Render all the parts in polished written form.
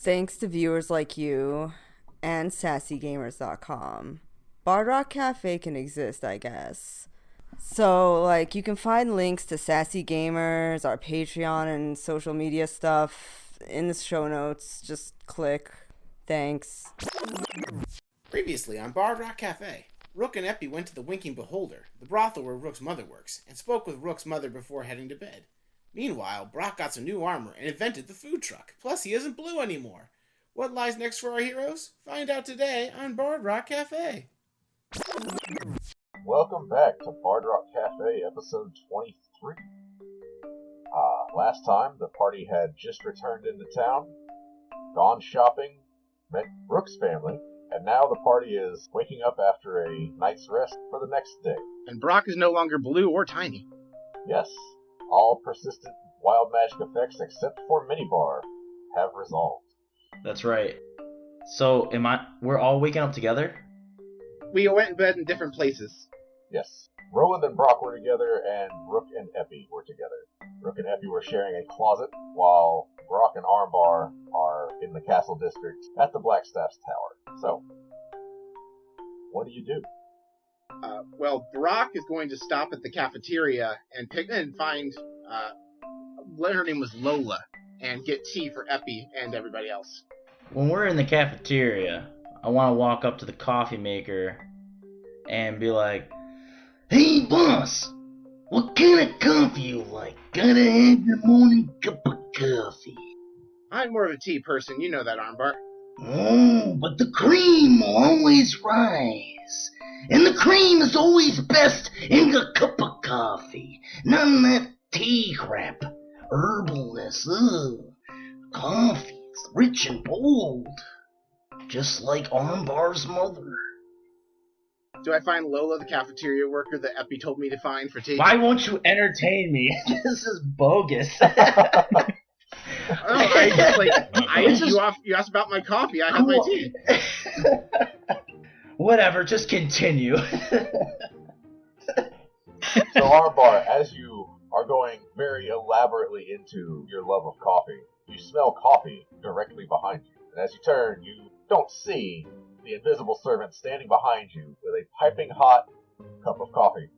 Thanks to viewers like you and sassygamers.com, Bard Rock Cafe can exist, I guess. So, you can find links to Sassy Gamers, our Patreon, and social media stuff in the show notes. Just click. Thanks. Previously on Bard Rock Cafe, Rook and Eppy went to the Winking Beholder, the brothel where Rook's mother works, and spoke with Rook's mother before heading to bed. Meanwhile, Brock got some new armor and invented the food truck. Plus, he isn't blue anymore. What lies next for our heroes? Find out today on Bard Rock Cafe. Welcome back to Bard Rock Cafe, episode 23. Last time, the party had just returned into town, gone shopping, met Rook's family, and now the party is waking up after a night's rest for the next day. And Brock is no longer blue or tiny. Yes, all persistent wild magic effects except for Minibar have resolved. That's right. So, we're all waking up together? We went to bed in different places. Yes. Roland and Brock were together, and Rook and Eppy were together. Rook and Eppy were sharing a closet, while Brock and Armbar are in the castle district at the Blackstaff's tower. So, what do you do? Well, Brock is going to stop at the cafeteria and find, her name was Lola, and get tea for Eppy and everybody else. When we're in the cafeteria, I want to walk up to the coffee maker and be like, "Hey, boss, what kind of coffee you like? Gotta have your morning cup of coffee." I'm more of a tea person, you know that, Armbar. Oh, but the cream will always rise. And the cream is always best in a cup of coffee. None of that tea crap. Herbalness, ugh. Coffee is rich and bold. Just like Armbar's mother. Do I find Lola, the cafeteria worker that Eppy told me to find for tea? Why won't you entertain me? This is bogus. You asked about my coffee. I have my tea. Whatever, just continue. So, Armbar, as you are going very elaborately into your love of coffee, you smell coffee directly behind you. And as you turn, you don't see the invisible servant standing behind you with a piping hot cup of coffee.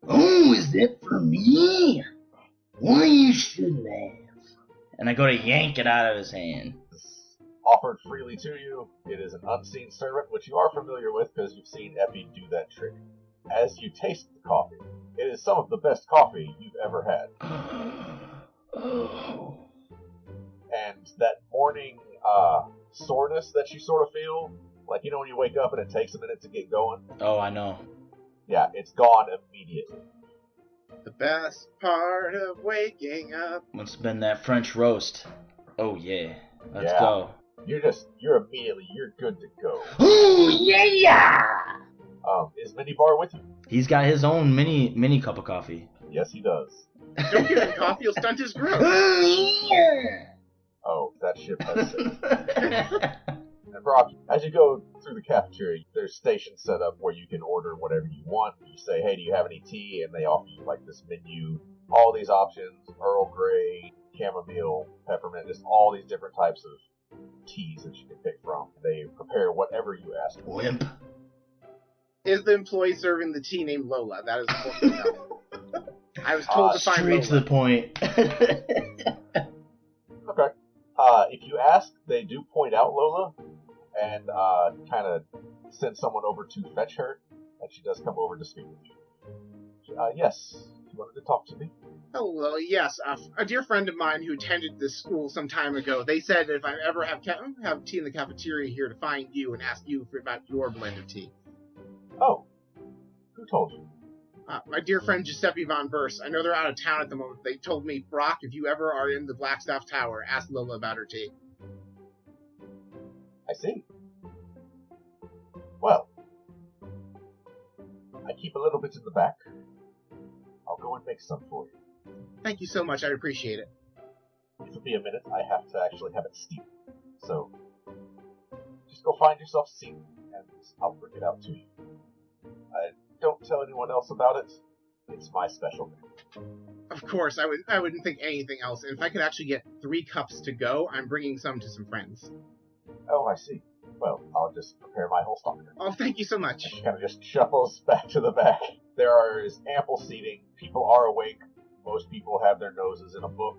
Oh, is that for me? Why, you shouldn't have. And I go to yank it out of his hand. It's offered freely to you. It is an unseen servant, which you are familiar with because you've seen Eppy do that trick. As you taste the coffee, it is some of the best coffee you've ever had. Oh. And that morning soreness that you sort of feel, like, you know when you wake up and it takes a minute to get going? Oh, I know. Yeah, it's gone immediately. The best part of waking up. Must have been that French roast. Oh, yeah. Let's Yeah. go. You're good to go. Oh, yeah! Is Minibar with you? He's got his own mini cup of coffee. Yes, he does. Don't give him coffee, you'll stunt his growth. Oh, yeah! Oh, that ship has sailed. And Brock, as you go through the cafeteria, there's stations set up where you can order whatever you want. You say, hey, do you have any tea? And they offer you, this menu, all these options, Earl Grey, chamomile, peppermint, just all these different types of teas that you can pick from. They prepare whatever you ask for. Wimp. Is the employee serving the tea named Lola? That is important to know. I was told to find Straight Lola. to the point. Okay. If you ask, they do point out Lola and kind of send someone over to fetch her, and she does come over to speak with you. Yes, you wanted to talk to me? Oh, Lola, yes. A dear friend of mine who attended this school some time ago, they said if I ever have tea in the cafeteria here to find you and ask you about your blend of tea. Oh, who told you? My dear friend Giuseppe Von Burst. I know they're out of town at the moment. They told me, Brock, if you ever are in the Blackstaff Tower, ask Lola about her tea. I see. Well, I keep a little bit in the back. I'll go and make some for you. Thank you so much. I appreciate it. It'll be a minute. I have to actually have it steeped. So, just go find yourself a seat, and I'll bring it out to you. Don't tell anyone else about it. It's my specialty. Of course, I wouldn't think anything else. And if I could actually get 3 cups to go. I'm bringing some to some friends. Oh, I see. Well, I'll just prepare my whole stock. Oh, thank you so much. She kind of just shuffles back to the back. There is ample seating. People are awake. Most people have their noses in a book.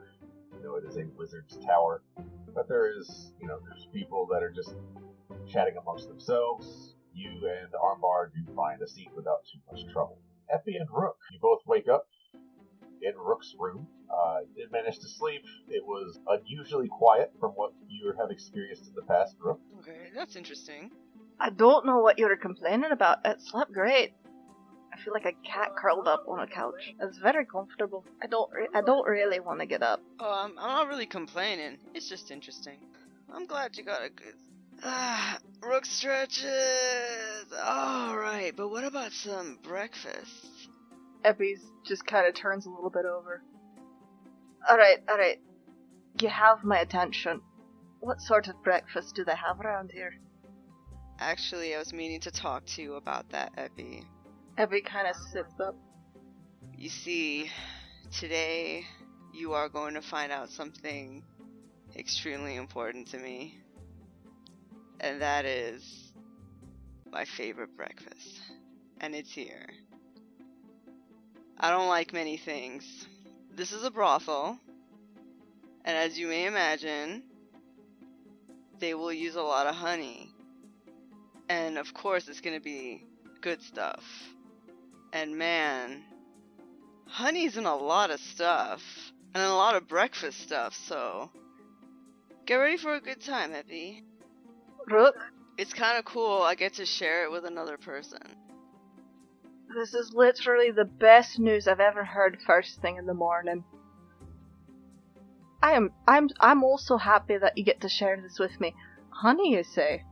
It is a wizard's tower. But there's people that are just chatting amongst themselves. You and Armbar do find a seat without too much trouble. Epi and Rook, you both wake up in Rook's room. You did manage to sleep. It was unusually quiet from what you have experienced in the past, Rook. Okay, that's interesting. I don't know what you were complaining about. It slept great. I feel like a cat curled up on a couch. It's very comfortable. I don't really want to get up. Oh, I'm not really complaining. It's just interesting. I'm glad you got a good... Rook stretches! Alright, but what about some breakfast? Eppy's just kind of turns a little bit over. Alright. You have my attention. What sort of breakfast do they have around here? Actually, I was meaning to talk to you about that, Epi. Eppy kind of sits up. You see, today you are going to find out something extremely important to me. And that is my favorite breakfast. And it's here. I don't like many things. This is a brothel. And as you may imagine, they will use a lot of honey. And of course it's going to be good stuff. And man, honey's in a lot of stuff. And a lot of breakfast stuff, so get ready for a good time, Epi. Rook, It's kind of cool. I get to share it with another person. this is literally the best news I've ever heard first thing in the morning. I'm also happy that you get to share this with me. Honey, you say?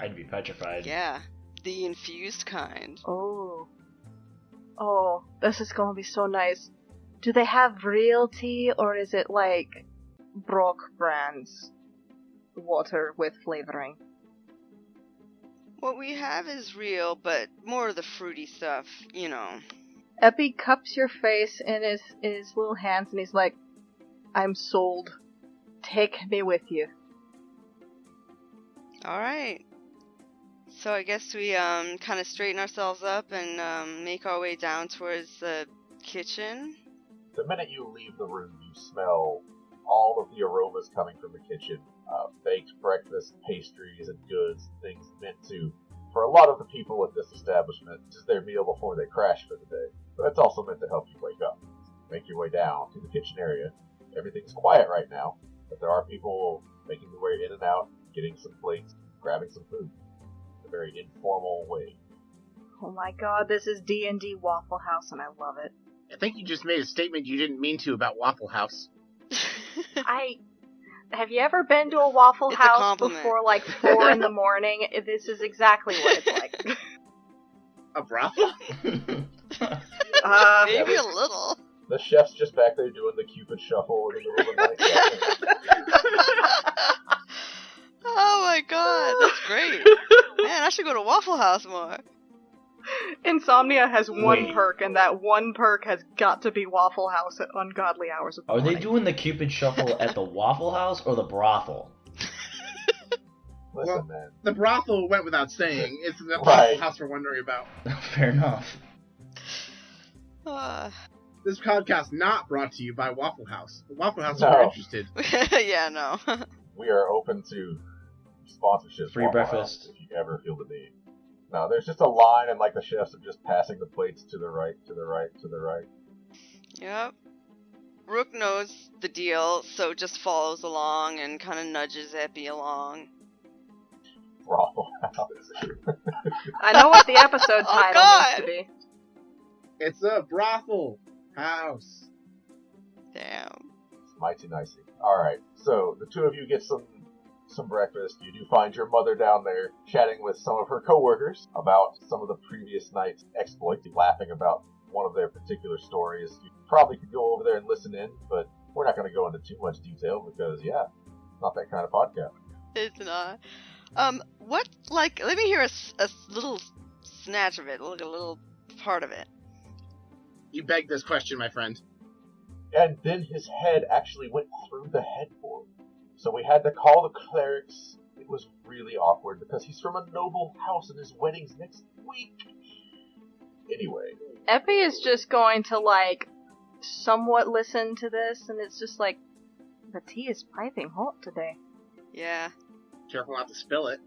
I'd be petrified. Yeah, the infused kind. Oh, this is gonna be so nice. Do they have real tea, or is it like Brock brands water with flavoring? What we have is real, but more of the fruity stuff, you know. Epi cups your face in his little hands, and he's like, I'm sold. Take me with you. Alright. So I guess we kind of straighten ourselves up and make our way down towards the kitchen. The minute you leave the room, you smell all of the aromas coming from the kitchen. Baked breakfast, pastries, and goods, things meant to, for a lot of the people at this establishment, this is their meal before they crash for the day. But it's also meant to help you wake up. Make your way down to the kitchen area. Everything's quiet right now, but there are people making their way in and out, getting some plates, grabbing some food. In a very informal way. Oh my god, this is D&D Waffle House, and I love it. I think you just made a statement you didn't mean to about Waffle House. Have you ever been to a Waffle It's a House compliment. before like 4 in the morning? This is exactly what it's like. A brothel? Maybe a little. The chef's just back there doing the Cupid shuffle in the middle of the night. Oh my god, that's great. Man, I should go to Waffle House more. Insomnia has one Wait. perk, and that one perk has got to be Waffle House at ungodly hours of the Are they morning. doing the Cupid Shuffle at the Waffle House or the brothel? Listen, Well- man. The brothel went without saying. It's the Right. Waffle House we're wondering about. Fair enough. This podcast not brought to you by Waffle House. The Waffle House, if No. you're interested. Yeah, no. We are open to sponsorships. Free Waffle breakfast. House, if you ever feel the need. No, there's just a line, and like the chefs are just passing the plates to the right, to the right, to the right. Yep. Rook knows the deal, so just follows along and kind of nudges Epi along. Waffle House. I know what the episode Oh, title God. needs to be. It's a brothel house. Damn. Mighty nicey. Alright, so the two of you get some breakfast. You do find your mother down there chatting with some of her coworkers about some of the previous night's exploits, laughing about one of their particular stories. You probably could go over there and listen in, but we're not going to go into too much detail because, yeah, not that kind of podcast. It's not. What, like, let me hear a little snatch of it, like a little part of it. You begged this question, my friend. And then his head actually went through the headboard. So we had to call the clerics. It was really awkward because he's from a noble house and his wedding's next week. Anyway. Epi is just going to, somewhat listen to this, and it's just like, the tea is piping hot today. Yeah. Careful not to spill it.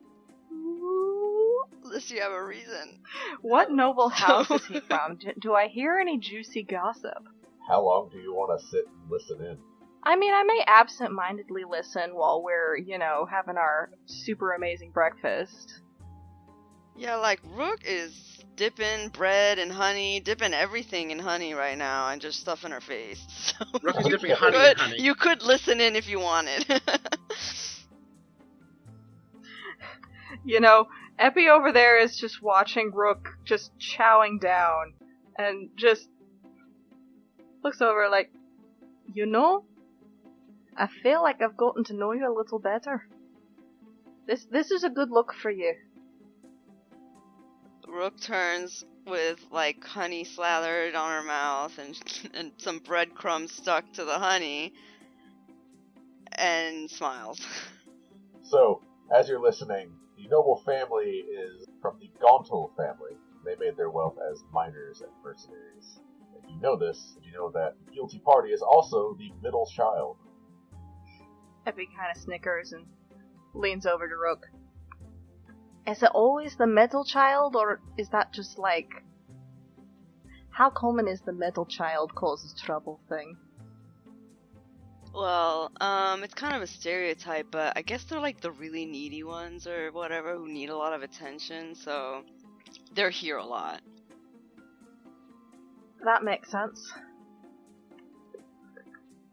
Unless you have a reason. What noble house is he from? Do I hear any juicy gossip? How long do you want to sit and listen in? I mean, I may absent-mindedly listen while we're, having our super amazing breakfast. Yeah, Rook is dipping bread and honey, dipping everything in honey right now, and just stuffing her face. So Rook is dipping honey in honey. You could listen in if you wanted. Epi over there is just watching Rook just chowing down, and just looks over like, I feel like I've gotten to know you a little better. This is a good look for you. Rook turns with honey slathered on her mouth and some breadcrumbs stuck to the honey and smiles. So, as you're listening, the noble family is from the Gauntle family. They made their wealth as miners and mercenaries. If you know this, you know that the guilty party is also the middle child. Epi kind of snickers and leans over to Rook. Is it always the middle child, or is that just how common is the middle child causes trouble thing? Well, it's kind of a stereotype, but I guess they're the really needy ones or whatever who need a lot of attention, so they're here a lot. That makes sense.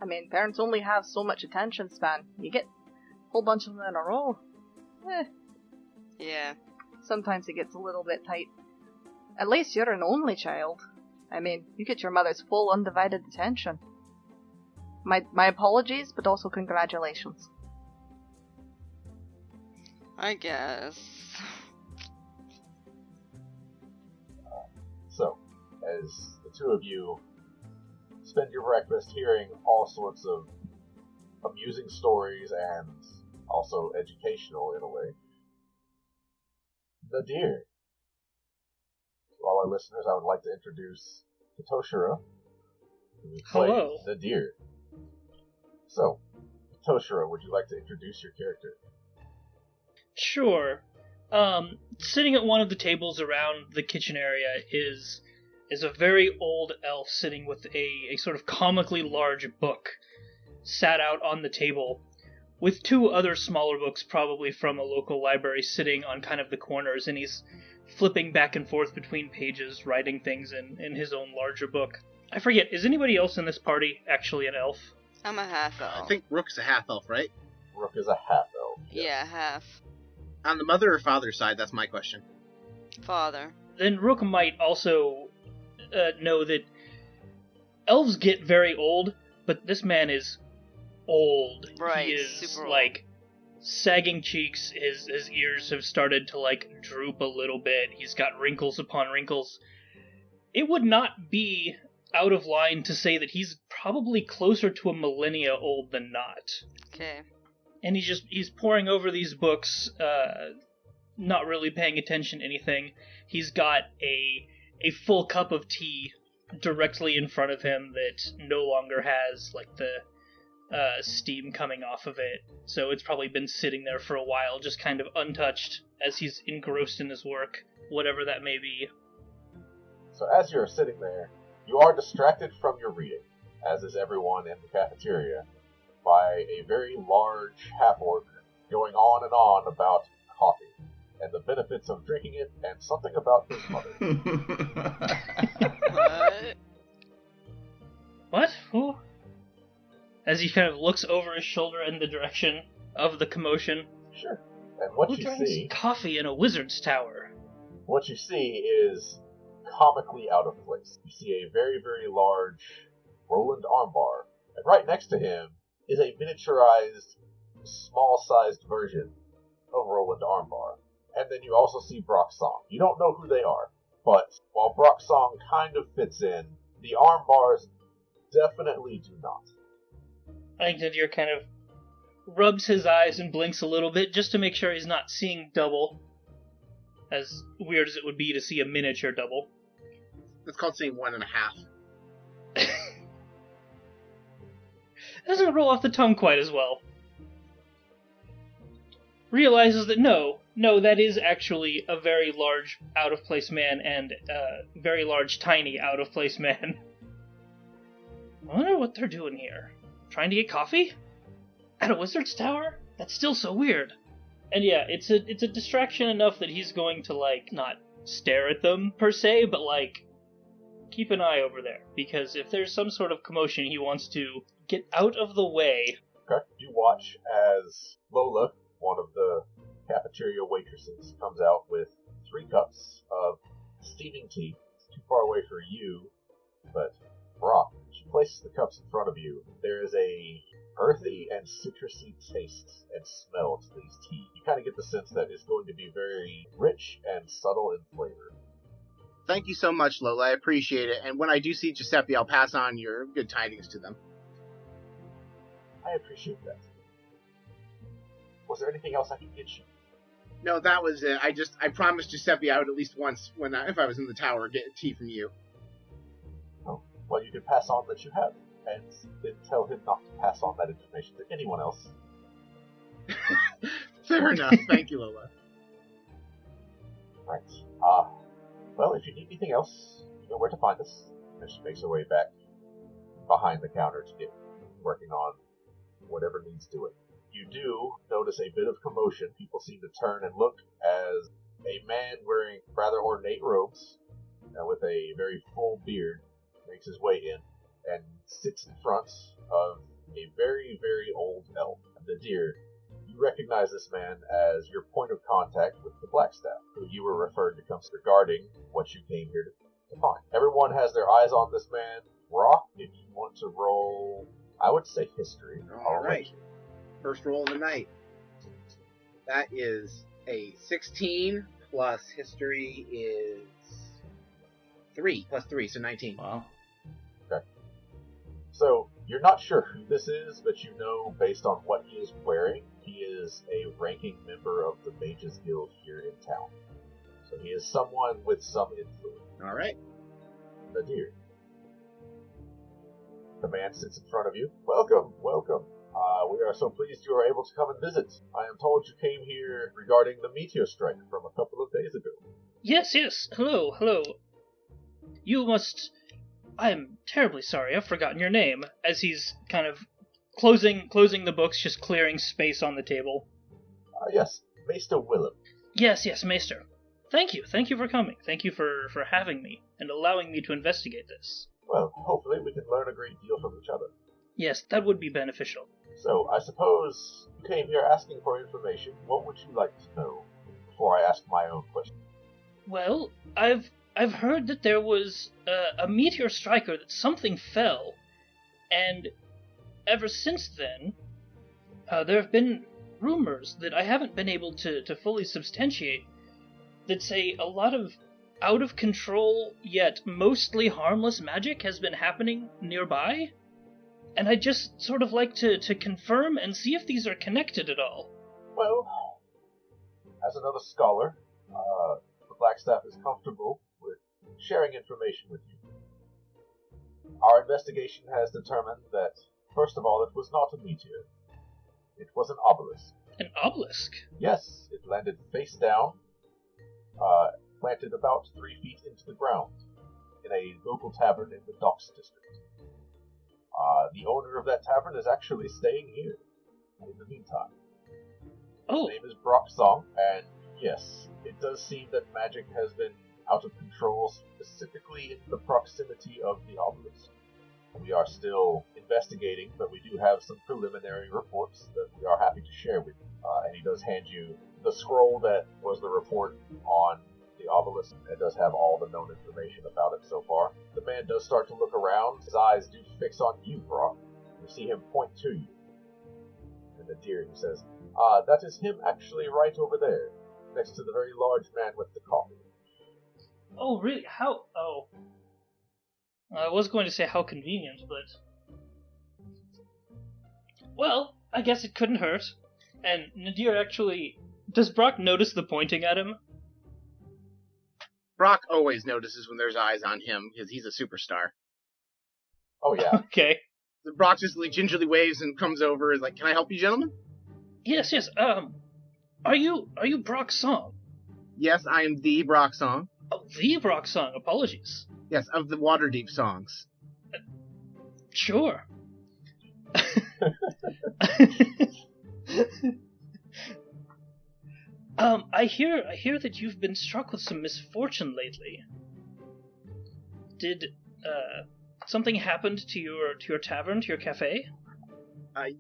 I mean, parents only have so much attention span. You get a whole bunch of them in a row. Yeah. Sometimes it gets a little bit tight. At least you're an only child. I mean, you get your mother's full undivided attention. My apologies, but also congratulations. I guess. So, as the two of you spend your breakfast hearing all sorts of amusing stories and also educational in a way, Nadir. To all our listeners, I would like to introduce Toshira, who plays Hello. Nadir. So, Toshira, would you like to introduce your character? Sure. Sitting at one of the tables around the kitchen area is a very old elf sitting with a sort of comically large book sat out on the table, with two other smaller books, probably from a local library, sitting on kind of the corners, and he's flipping back and forth between pages, writing things in his own larger book. I forget, is anybody else in this party actually an elf? I'm a half-elf. I think Rook's a half-elf, right? Rook is a half-elf. Yeah, half. On the mother or father side, that's my question. Father. Then Rook might also know that elves get very old, but this man is old. Right, He is, super old. Sagging cheeks, his ears have started to, droop a little bit. He's got wrinkles upon wrinkles. It would not be out of line to say that he's probably closer to a millennia old than not. Okay. And he's poring over these books, not really paying attention to anything. He's got a full cup of tea directly in front of him that no longer has, the steam coming off of it. So it's probably been sitting there for a while, just kind of untouched, as he's engrossed in his work, whatever that may be. So as you're sitting there, you are distracted from your reading, as is everyone in the cafeteria, by a very large half-orc going on and on about coffee, and the benefits of drinking it, and something about his mother. What? What? Who? As he kind of looks over his shoulder in the direction of the commotion. Sure. And what Who you drinks see... coffee in a wizard's tower? What you see is comically out of place. You see a very, very large Roland Armbar, and right next to him is a miniaturized, small-sized version of Roland Armbar. And then you also see Brock Song. You don't know who they are, but while Brock Song kind of fits in, the Armbar's definitely do not. I think Nadir kind of rubs his eyes and blinks a little bit just to make sure he's not seeing double. As weird as it would be to see a miniature double. That's called saying 1.5. It doesn't roll off the tongue quite as well. Realizes that no, that is actually a very large out-of-place man and a very large, tiny out-of-place man. I wonder what they're doing here. Trying to get coffee? At a wizard's tower? That's still so weird. And yeah, it's a distraction enough that he's going to, like, not stare at them, per se, but, like, keep an eye over there. Because if there's some sort of commotion, he wants to get out of the way. Okay. You watch as Lola, one of the cafeteria waitresses, comes out with 3 cups of steaming tea. It's too far away for you, but Brock, she places the cups in front of you. There is a earthy and citrusy taste and smell to these tea. You kind of get the sense that it's going to be very rich and subtle in flavor. Thank you so much, Lola. I appreciate it. And when I do see Giuseppe, I'll pass on your good tidings to them. I appreciate that. Was there anything else I could get you? No, that was it. I promised Giuseppe I would at least once, if I was in the tower, get tea from you. Oh, well, you can pass on that you have. And then tell him not to pass on that information to anyone else. Fair enough. Thank you, Lola. Right. Well, if you need anything else, you know where to find us. And she makes her way back behind the counter to get working on whatever needs doing. You do notice a bit of commotion. People seem to turn and look as a man wearing rather ornate robes with a very full beard makes his way in and sits in front of a very, very old elf, Nadir. You recognize this man as your point of contact with the Blackstaff, who you were referred to come regarding what you came here to find. Everyone has their eyes on this man. Rock, if you want to roll, I would say history. All right. First roll of the night. That is a 16 plus history is 3 plus 3, so 19. Wow. Okay. So, you're not sure who this is, but you know, based on what he is wearing, he is a ranking member of the Mages Guild here in town. So he is someone with some influence. All right. Nadir. The man sits in front of you. Welcome, welcome. We are so pleased you are able to come and visit. I am told you came here regarding the meteor strike from a couple of days ago. Yes. Hello. You must... I'm terribly sorry, I've forgotten your name. As he's kind of closing the books, just clearing space on the table. Yes, Maester Willem. Yes, Maester. Thank you for coming. Thank you for having me, and allowing me to investigate this. Well, hopefully we can learn a great deal from each other. Yes, that would be beneficial. So, I suppose you came here asking for information. What would you like to know before I ask my own question? Well, I've heard that there was a meteor strike, or that something fell, and ever since then, there have been rumors that I haven't been able to fully substantiate that say a lot of out-of-control, yet mostly harmless magic has been happening nearby. And I'd just sort of like to confirm and see if these are connected at all. Well, as another scholar, the Blackstaff is comfortable with sharing information with you. Our investigation has determined that, first of all, it was not a meteor. It was an obelisk. An obelisk? Yes, it landed face down, planted about 3 feet into the ground, in a local tavern in the Docks District. The owner of that tavern is actually staying here, in the meantime. Oh. His name is Brock Song, and yes, it does seem that magic has been out of control, specifically in the proximity of the obelisk. We are still investigating, but we do have some preliminary reports that we are happy to share with you. And he does hand you the scroll that was the report on the obelisk. It does have all the known information about it so far. The man does start to look around. His eyes do fix on you, Brock. You see him point to you. And Nadir, he says, that is him actually right over there, next to the very large man with the coffee. Oh, really? How? Oh. I was going to say how convenient, but... Well, I guess it couldn't hurt. And Nadir actually... Does Brock notice the pointing at him? Brock always notices when there's eyes on him, because he's a superstar. Oh yeah. Okay. So Brock just like, gingerly waves and comes over, is like, "Can I help you, gentlemen?" Yes, are you Brock's song? Yes, I am the Brock song. Oh, the Brock song, apologies. Yes, of the Waterdeep songs. Sure. I hear that you've been struck with some misfortune lately. Did something happened to your tavern, to your cafe?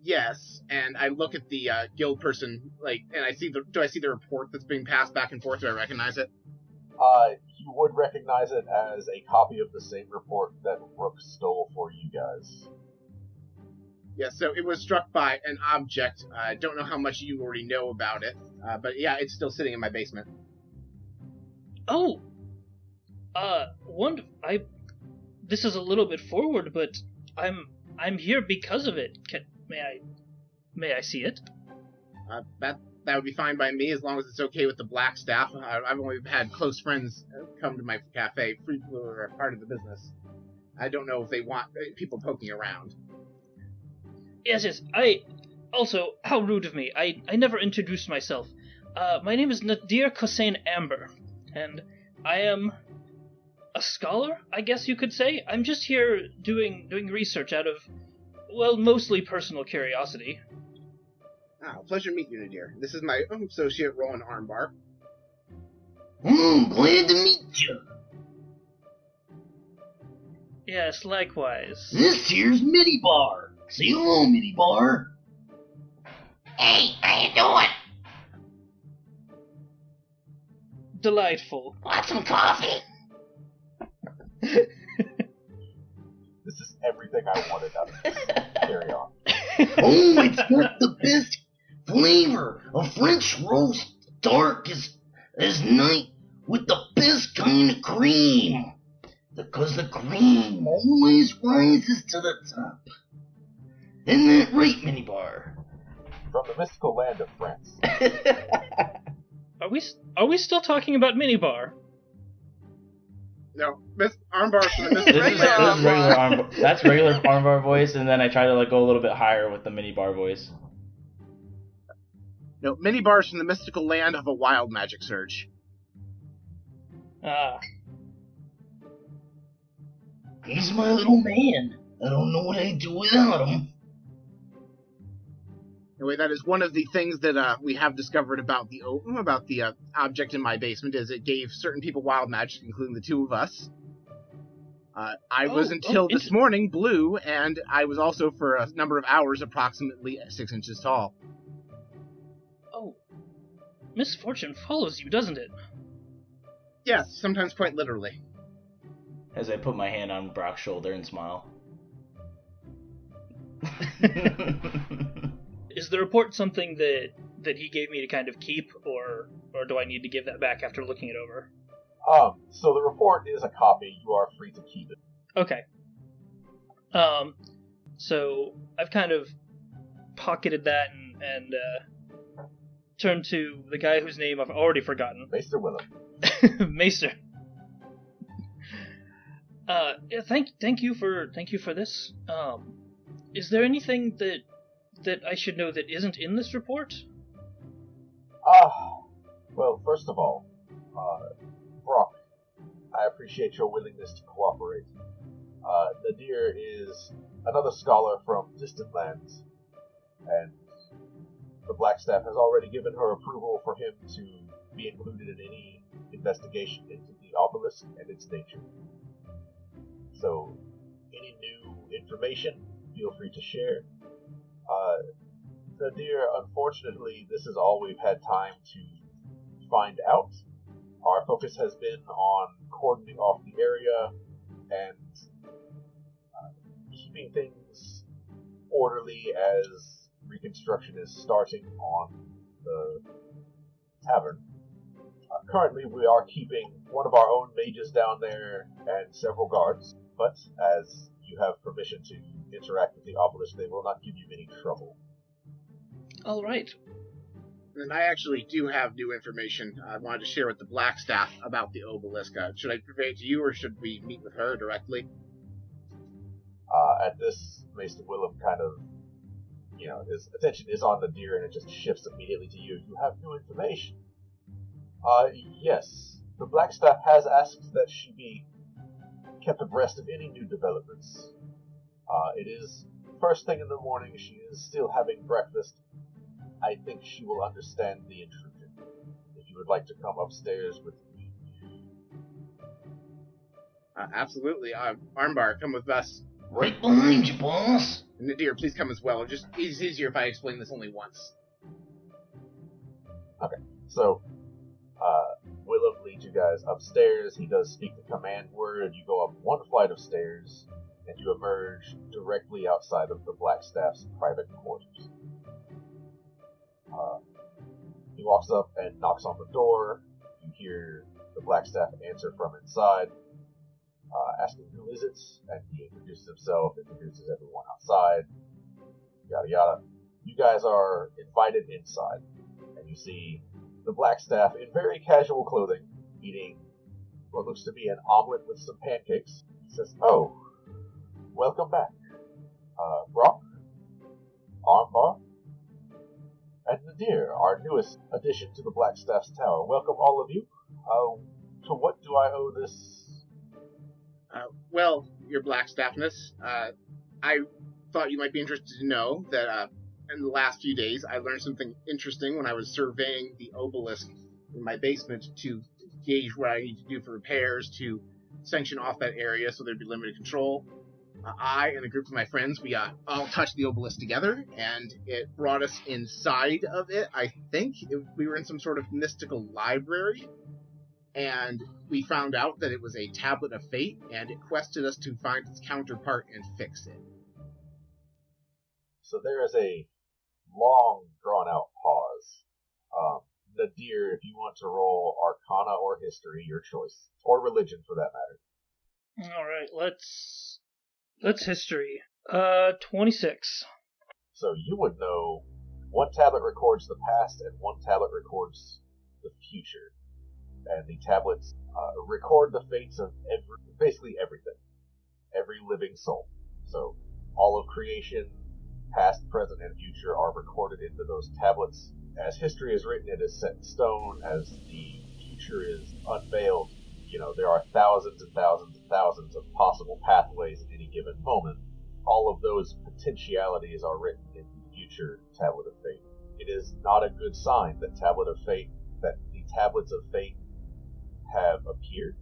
Yes, and I look at the guild person, like, and do I see the report that's being passed back and forth? Do I recognize it? You would recognize it as a copy of the same report that Rook stole for you guys. Yeah, so it was struck by an object. I don't know how much you already know about it, but yeah, it's still sitting in my basement. Oh, this is a little bit forward, but I'm here because of it. May I see it? That would be fine by me as long as it's okay with the black staff. I've only had close friends come to my cafe, people who are a part of the business. I don't know if they want people poking around. Yes. Also, how rude of me. I never introduced myself. My name is Nadir Amber, and I am a scholar, I guess you could say. I'm just here doing research out of, well, mostly personal curiosity. Pleasure to meet you, Nadir. This is my associate, Rowan Armbar. Glad to meet you. Yes, likewise. This here's Minibar. Say hello, Minibar. Hey, how you doing? Delightful. Want some coffee? This is everything I wanted out of this. Carry on. Oh, it's got the best flavor. A French roast, dark as night, with the best kind of cream. Because the cream always rises to the top. Isn't that right, Minibar? From the mystical land of France. Are we still talking about Minibar? No, Miss Armbar from the This Mystical is Land. regular Armbar. That's regular Armbar voice, and then I try to like go a little bit higher with the mini bar voice. No, Minibar's from the mystical land of a wild magic surge. Ah. He's my little man. I don't know what I'd do without him. Anyway, that is one of the things that we have discovered about the object in my basement, is it gave certain people wild magic, including the two of us. I was until this morning blue, and I was also for a number of hours approximately 6 inches tall. Oh. Misfortune follows you, doesn't it? Yes, sometimes quite literally. As I put my hand on Brock's shoulder and smile. Is the report something that he gave me to kind of keep, or do I need to give that back after looking it over? So the report is a copy. You are free to keep it. Okay. So I've kind of pocketed that and turned to the guy whose name I've already forgotten. Maester Willem. Maester. Yeah, thank you for this. Is there anything that I should know that isn't in this report? Well, first of all, Brock, I appreciate your willingness to cooperate. Nadir is another scholar from distant lands, and the Blackstaff has already given her approval for him to be included in any investigation into the obelisk and its nature. So, any new information, feel free to share. Nadir, unfortunately, this is all we've had time to find out. Our focus has been on cordoning off the area and keeping things orderly as reconstruction is starting on the tavern. Currently, we are keeping one of our own mages down there and several guards, But as you have permission to interact with the obelisk, they will not give you any trouble. All right. And I actually do have new information I wanted to share with the Blackstaff about the obelisk. Should I convey it to you, or should we meet with her directly? At this, Maester Willem kind of, his attention is on Nadir, and it just shifts immediately to you. You have new information. Yes. The Blackstaff has asked that she be kept abreast of any new developments. It is first thing in the morning. She is still having breakfast. I think she will understand the intrusion. If you would like to come upstairs with me. Absolutely. Armbar, come with us. Right behind you, boss. Nadir, please come as well. It's easier if I explain this only once. Okay, so Willem leads you guys upstairs. He does speak the command word. You go up one flight of stairs, and you emerge directly outside of the Blackstaff's private quarters. He walks up and knocks on the door. You hear the Blackstaff answer from inside, asking who is it, and he introduces himself, introduces everyone outside, yada yada. You guys are invited inside, and you see the Blackstaff in very casual clothing, eating what looks to be an omelet with some pancakes. He says, "Oh, welcome back. Brock, Armbar, and Nadir, our newest addition to the Blackstaff's tower. Welcome all of you. To what do I owe this?" Well, your Blackstaffness, I thought you might be interested to know that in the last few days I learned something interesting when I was surveying the obelisk in my basement to gauge what I need to do for repairs to sanction off that area so there'd be limited control. I and a group of my friends, we all touched the obelisk together, and it brought us inside of it. I think we were in some sort of mystical library, and we found out that it was a tablet of fate, and it quested us to find its counterpart and fix it. So there is a long, drawn-out pause. Nadir, if you want to roll Arcana or History, your choice. Or Religion, for that matter. All right, let's history. 26. So you would know one tablet records the past and one tablet records the future. And the tablets record the fates of basically everything. Every living soul. So all of creation, past, present, and future are recorded into those tablets. As history is written, it is set in stone. As the future is unveiled, there are thousands and thousands and thousands of possible pathways at any given moment. All of those potentialities are written in the future Tablet of Fate. It is not a good sign that the tablets of fate have appeared.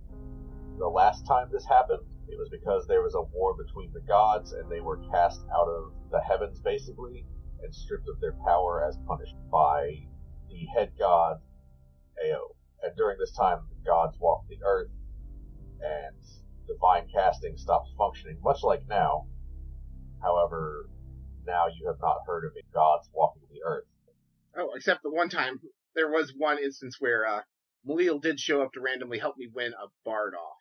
The last time this happened, it was because there was a war between the gods, and they were cast out of the heavens, basically, and stripped of their power as punishment by the head god, Ao. And during this time, the gods walked the earth, and divine casting stopped functioning, much like now. However, now you have not heard of any gods walking the earth. Oh, except the one time, there was one instance where Malil did show up to randomly help me win a bard off.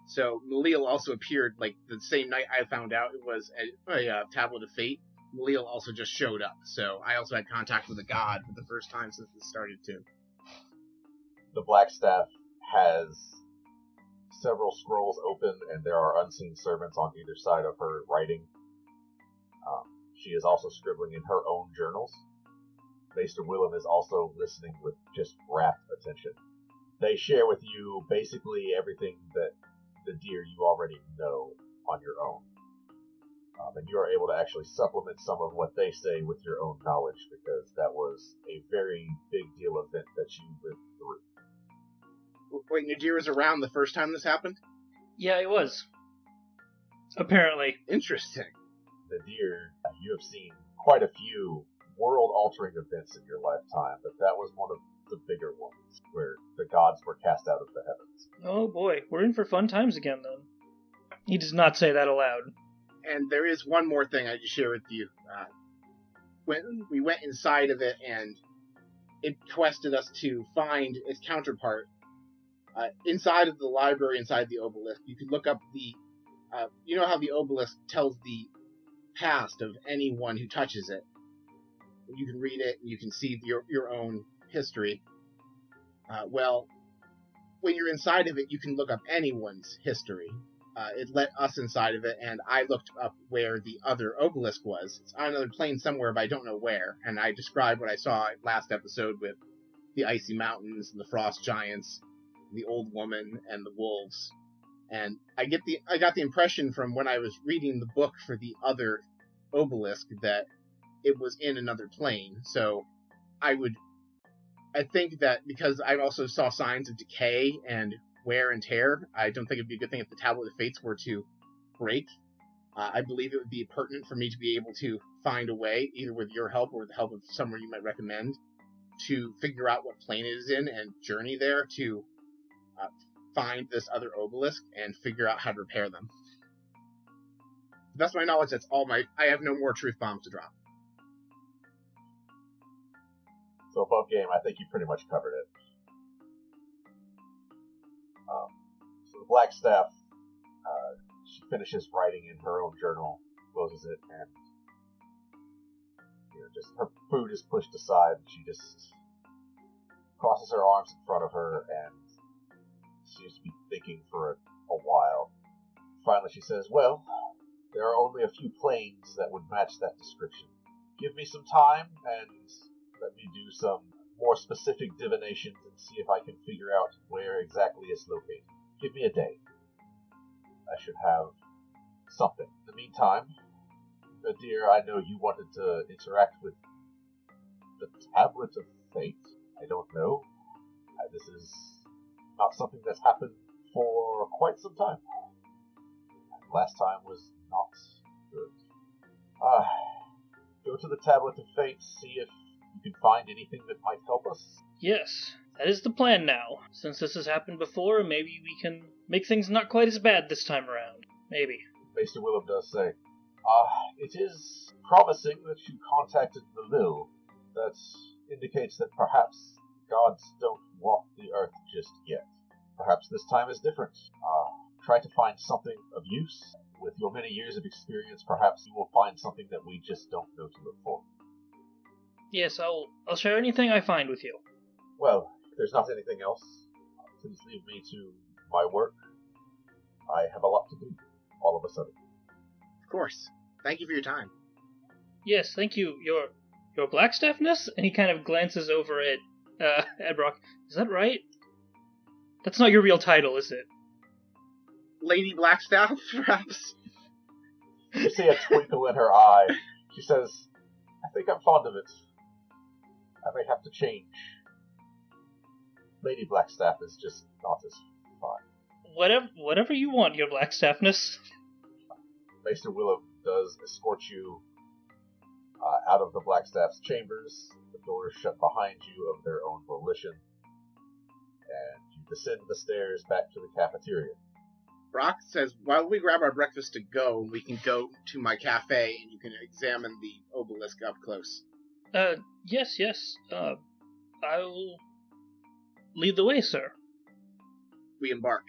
So Malil also appeared, like, the same night I found out it was a Tablet of Fate. Malil also just showed up, so I also had contact with a god for the first time since this started too. The Blackstaff has several scrolls open, and there are unseen servants on either side of her writing. She is also scribbling in her own journals. Maester Willem is also listening with just rapt attention. They share with you basically everything that Nadir you already know on your own. And you are able to actually supplement some of what they say with your own knowledge, because that was a very big deal event that you lived through. Wait, Nadir was around the first time this happened? Yeah, it was. Apparently. Interesting. Nadir, you have seen quite a few world-altering events in your lifetime, but that was one of the bigger ones, where the gods were cast out of the heavens. Oh boy, we're in for fun times again, then. He does not say that aloud. And there is one more thing I just share with you. When we went inside of it, and it quested us to find its counterpart, inside of the library, inside the obelisk, you could look up the You know how the obelisk tells the past of anyone who touches it? You can read it, and you can see your own history. Well, when you're inside of it, you can look up anyone's history. It let us inside of it, and I looked up where the other obelisk was. It's on another plane somewhere, but I don't know where. And I described what I saw last episode with the icy mountains and the frost giants, the old woman and the wolves. And I got the impression from when I was reading the book for the other obelisk that it was in another plane. So I think that because I also saw signs of decay and wear and tear, I don't think it'd be a good thing if the Tablet of Fates were to break. I believe it would be pertinent for me to be able to find a way, either with your help or with the help of someone you might recommend, to figure out what plane it is in and journey there to find this other obelisk and figure out how to repair them. To the best of my knowledge, that's all I have no more truth bombs to drop. So above game, I think you pretty much covered it. So the Black Staff, she finishes writing in her own journal, closes it, and just her food is pushed aside. She just crosses her arms in front of her and seems to be thinking for a while. Finally, she says, "Well, there are only a few planes that would match that description. Give me some time and let me do some more specific divinations and see if I can figure out where exactly it's located. Give me a day. I should have something. In the meantime, Nadir, I know you wanted to interact with the Tablet of Fate. I don't know. This is not something that's happened for quite some time. Last time was not good. Go to the Tablet of Fate, see if you can find anything that might help us." Yes, that is the plan now. Since this has happened before, maybe we can make things not quite as bad this time around. Maybe. Maester Willem does say, "It is promising that you contacted Melil. That indicates that perhaps gods don't walk the earth just yet. Perhaps this time is different. Try to find something of use. With your many years of experience, perhaps you will find something that we just don't know to look for." Yes, I'll share anything I find with you. Well, if there's not anything else, please leave me to my work. I have a lot to do, all of a sudden. Of course. Thank you for your time. Yes, thank you. Your Blackstaffness? And he kind of glances over at Brock. Is that right? That's not your real title, is it? Lady Blackstaff, perhaps? You see a twinkle in her eye. She says, "I think I'm fond of it. I may have to change. Lady Blackstaff is just not as fun." Whatever you want, your Blackstaffness. Maester Willem does escort you out of the Blackstaff's chambers. The doors shut behind you of their own volition, and you descend the stairs back to the cafeteria. Brock says, "Why don't we grab our breakfast to go, and we can go to my cafe, and you can examine the obelisk up close." Yes. I'll lead the way, sir. We embark.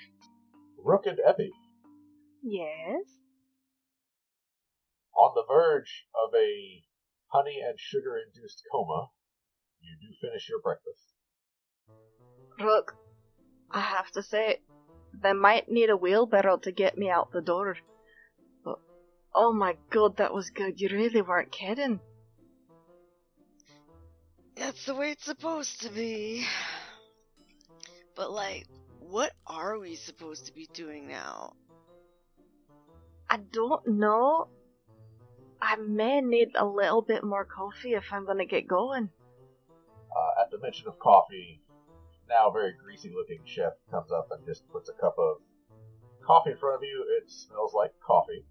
Rook and Epi, Yes? on the verge of a honey and sugar-induced coma, you do finish your breakfast. Look, I have to say, they might need a wheelbarrow to get me out the door. But, oh my god, that was good. You really weren't kidding. That's the way it's supposed to be. But, like, what are we supposed to be doing now? I don't know. I may need a little bit more coffee if I'm gonna get going. At the mention of coffee, now very greasy-looking chef comes up and just puts a cup of coffee in front of you. It smells like coffee.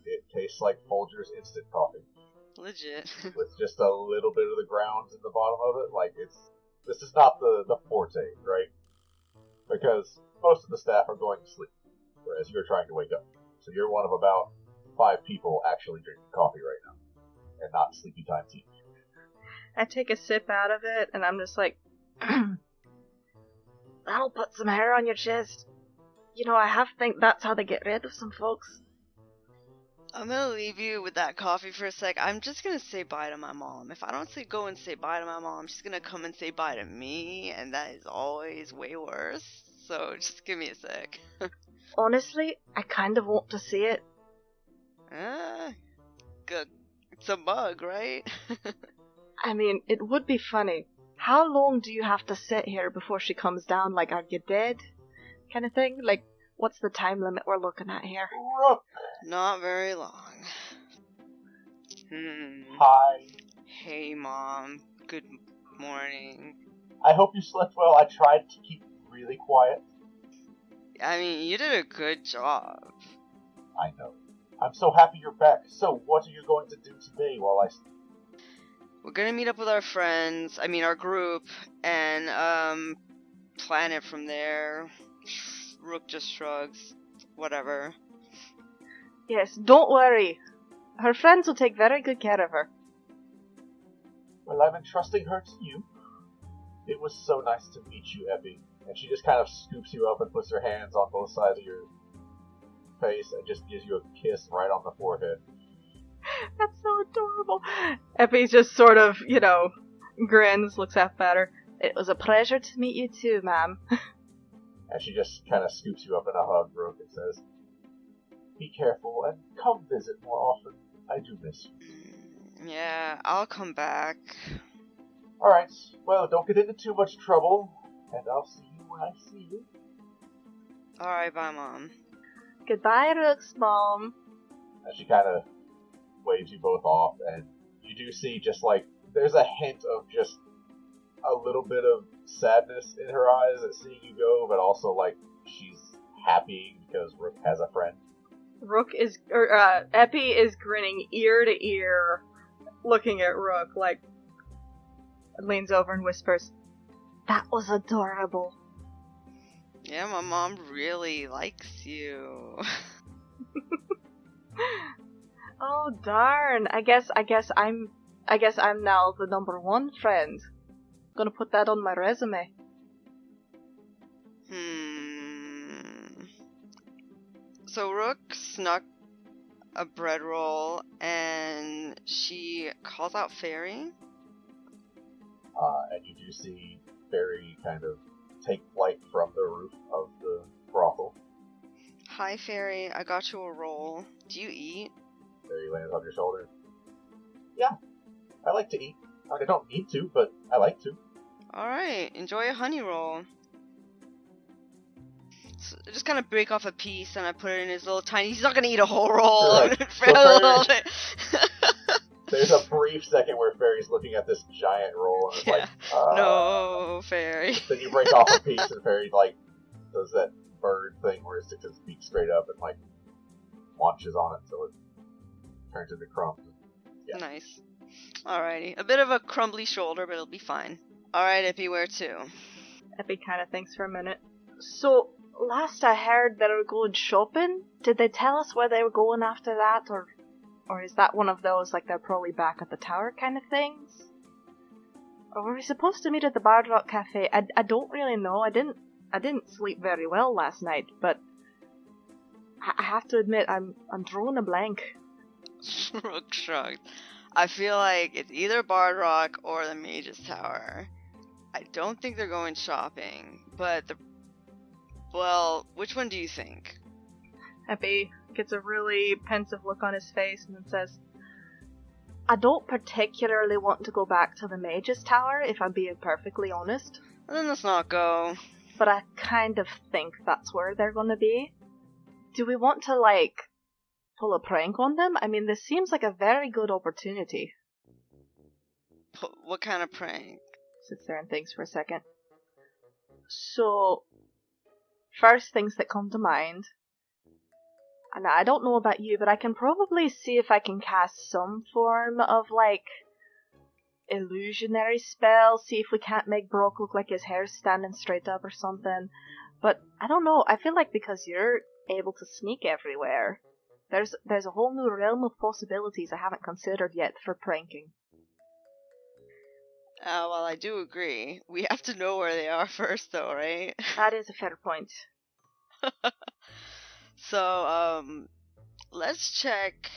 It tastes like Folger's instant coffee. Legit. With just a little bit of the grounds in the bottom of it. Like, this is not the forte, right? Because most of the staff are going to sleep, whereas you're trying to wake up. So you're one of about 5 people actually drinking coffee right now, and not sleepy time tea. I take a sip out of it, and I'm just like, that'll put some hair on your chest. I have to think that's how they get rid of some folks. I'm gonna leave you with that coffee for a sec. I'm just gonna say bye to my mom. If I don't go and say bye to my mom, she's gonna come and say bye to me, and that is always way worse. So just give me a sec. Honestly, I kind of want to see it. Good. It's a mug, right? I mean, it would be funny. How long do you have to sit here before she comes down? Like, are you dead? Kind of thing? Like, what's the time limit we're looking at here? Rook! Not very long. Hi. Hey, Mom. Good morning. I hope you slept well. I tried to keep really quiet. I mean, you did a good job. I know. I'm so happy you're back. So, what are you going to do today while I sleep? We're gonna meet up with our friends, our group, and, plan it from there. Rook just shrugs. Whatever. Yes, don't worry. Her friends will take very good care of her. Well, I'm entrusting her to you. It was so nice to meet you, Epi. And she just kind of scoops you up and puts her hands on both sides of your face and just gives you a kiss right on the forehead. That's so adorable. Epi just sort of, grins, looks up at her. It was a pleasure to meet you too, ma'am. And she just kind of scoops you up in a hug, Rook, and says, be careful and come visit more often. I do miss you. Yeah, I'll come back. Alright, well, don't get into too much trouble, and I'll see you when I see you. Alright, bye, Mom. Goodbye, Rook's mom. And she kind of waves you both off, and you do see just like, there's a hint of just a little bit of sadness in her eyes at seeing you go, but also like, she's happy because Rook has a friend. Epi is grinning ear to ear, looking at Rook, like, leans over and whispers, that was adorable. Yeah, my mom really likes you. Oh darn! I guess I'm now the number one friend. Gonna put that on my resume. So Rook snuck a bread roll, and she calls out Fairy. And you do see Fairy kind of take flight from the roof of the brothel. Hi, Fairy. I got you a roll. Do you eat? Fairy lands on your shoulder. Yeah, I like to eat. I don't need to, but I like to. Alright, enjoy a honey roll. So I just kind of break off a piece and I put it in his little tiny... He's not going to eat a whole roll. Right. For a little bit. There's a brief second where Fairy's looking at this giant roll and it's like, no, Fairy. Then you break off a piece and Fairy, like, does that bird thing where it sticks its beak straight up and, like, launches on it so it turns into crumbs. Yeah. Nice. Alrighty. A bit of a crumbly shoulder, but it'll be fine. Alright, Epi, where to? Epi kind of thinks for a minute. So, last I heard they were going shopping. Did they tell us where they were going after that, or is that one of those, like, they're probably back at the tower kind of things? Or were we supposed to meet at the Bard Rock Cafe? I don't really know. I didn't sleep very well last night, but I have to admit, I'm drawing a blank. Rook shrugged. I feel like it's either Bard Rock or the Mage's Tower. I don't think they're going shopping, but well, which one do you think? Epi gets a really pensive look on his face and then says, I don't particularly want to go back to the Mage's Tower, if I'm being perfectly honest. Well, then let's not go. But I kind of think that's where they're gonna be. Do we want to, like, pull a prank on them? I mean, this seems like a very good opportunity. What kind of prank? Sits there and thinks for a second. So, first things that come to mind, and I don't know about you, but I can probably see if I can cast some form of, like, illusionary spell, see if we can't make Brock look like his hair's standing straight up or something. But I don't know, I feel like because you're able to sneak everywhere, there's a whole new realm of possibilities I haven't considered yet for pranking. Well, I do agree. We have to know where they are first, though, right? That is a fair point. So, let's check.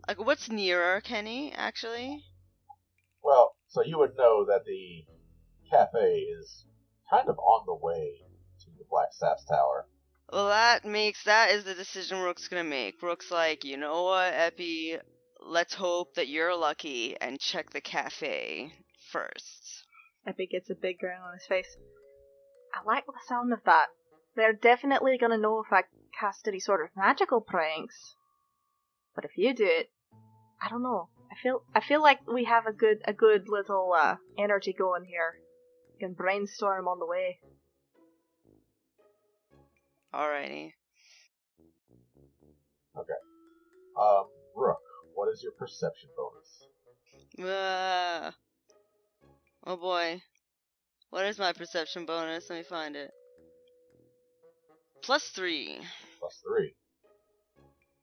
Like, what's nearer, Kenny, actually? Well, so you would know that the cafe is kind of on the way to the Black Saps Tower. Well, that is the decision Rook's gonna make. Rook's like, you know what, Epi, let's hope that you're lucky and check the cafe first. Epi gets a big grin on his face. I like the sound of that. They're definitely gonna know if I cast any sort of magical pranks. But if you do it, I don't know. I feel like we have a good little energy going here. We can brainstorm on the way. Alrighty. Okay. Rook, what is your perception bonus? Oh boy. What is my perception bonus? Let me find it. +3. +3.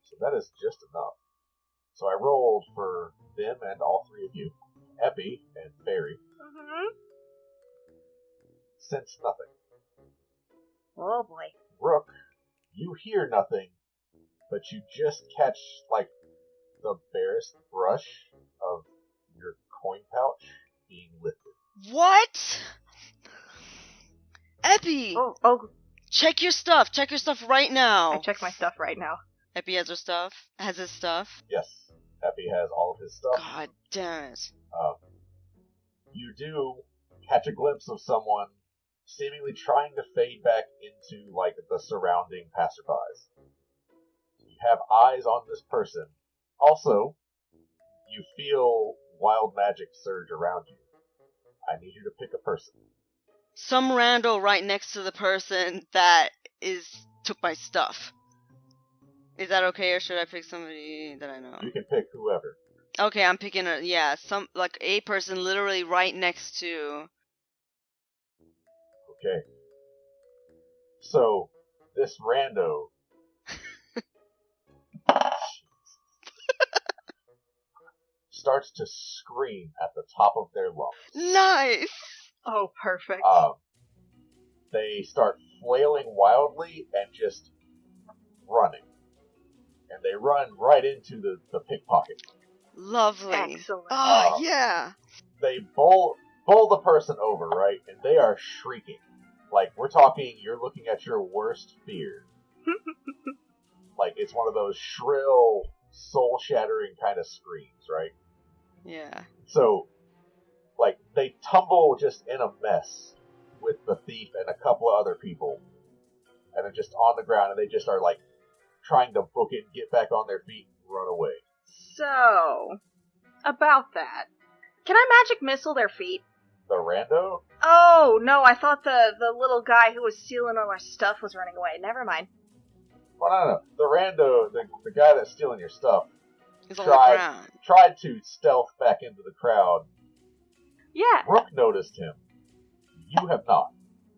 So that is just enough. So I rolled for them and all three of you. Epi and Fairy sense nothing. Oh boy. Rook, you hear nothing, but you just catch, like, the barest brush of your coin pouch being lifted. What? Epi! Oh. Check your stuff! Check your stuff right now! I check my stuff right now. Epi has her stuff? Has his stuff? Yes, Epi has all of his stuff. God damn it. You do catch a glimpse of someone seemingly trying to fade back into, like, the surrounding passerbys. You have eyes on this person. Also, you feel wild magic surge around you. I need you to pick a person. Some rando right next to the person that took my stuff. Is that okay, or should I pick somebody that I know? You can pick whoever. Okay, I'm picking a person literally right next to. Okay. So, this rando starts to scream at the top of their lungs. Nice! Oh, perfect. They start flailing wildly and just running. And they run right into the pickpocket. Lovely. Excellent. Oh, yeah. They bowl the person over, right? And they are shrieking. Like, we're talking, you're looking at your worst fear. Like, it's one of those shrill, soul-shattering kind of screams, right? Yeah. So, like, they tumble just in a mess with the thief and a couple of other people. And they're just on the ground, and they just are, like, trying to book it, get back on their feet, and run away. So, about that. Can I magic missile their feet? The rando? Oh, no, I thought the little guy who was stealing all our stuff was running away. Never mind. Well, no. The rando, the guy that's stealing your stuff, He's on the ground. tried to stealth back into the crowd. Yeah. Rook noticed him. You have not.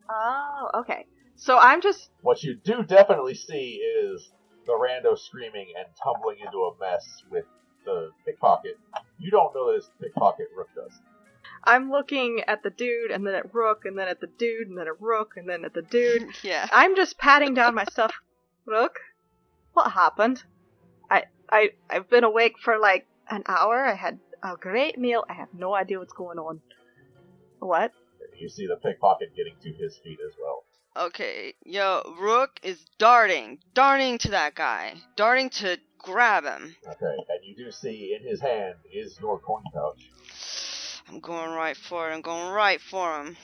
Oh, okay. So I'm just... What you do definitely see is the rando screaming and tumbling into a mess with the pickpocket. You don't know that it's pickpocket Rook does. I'm looking at the dude, and then at Rook, and then at the dude, and then at Rook, and then at the dude. Yeah. I'm just patting down my stuff. Rook, what happened? I've been awake for like an hour. I had a great meal. I have no idea what's going on. What? You see the pickpocket getting to his feet as well. Okay, Rook is darting to that guy, darting to grab him. Okay, and you do see in his hand is your coin pouch. I'm going right for him.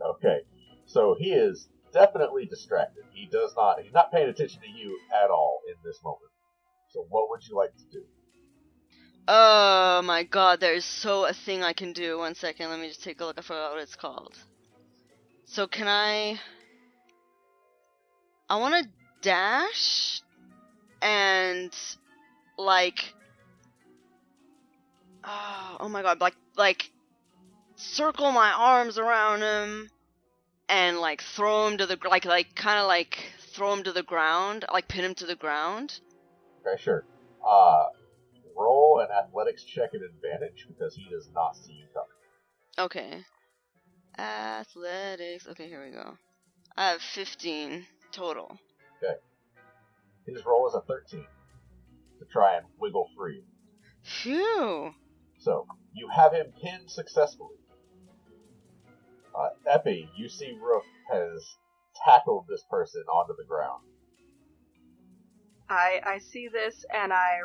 Okay, so he is definitely distracted. He's not paying attention to you at all in this moment. So what would you like to do? Oh my god, there is a thing I can do. 1 second, let me just take a look. I forgot what it's called. So can I want to dash and like, oh my god, like circle my arms around him and like throw him to the throw him to the ground, like pin him to the ground. Okay, sure. Roll an athletics check at advantage because he does not see you coming. Okay. Athletics. Okay, here we go. I have 15 total. Okay. His roll is a 13 to try and wiggle free. Phew. So, you have him pinned successfully. Epi, you see Rook has tackled this person onto the ground. I see this and I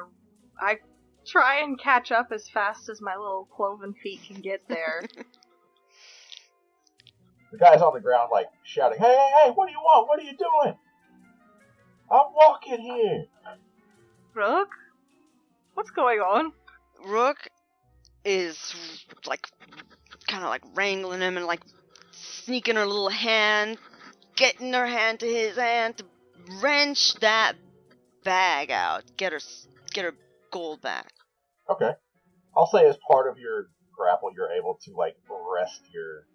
try and catch up as fast as my little cloven feet can get there. The guy's on the ground, like, shouting, "Hey, hey, hey, what do you want? What are you doing? I'm walking here." Rook? What's going on? Rook is like kind of like wrangling him and like sneaking her little hand, getting her hand to his hand to wrench that bag out, get her gold back. Okay. I'll say as part of your grapple, you're able to, like, wrest your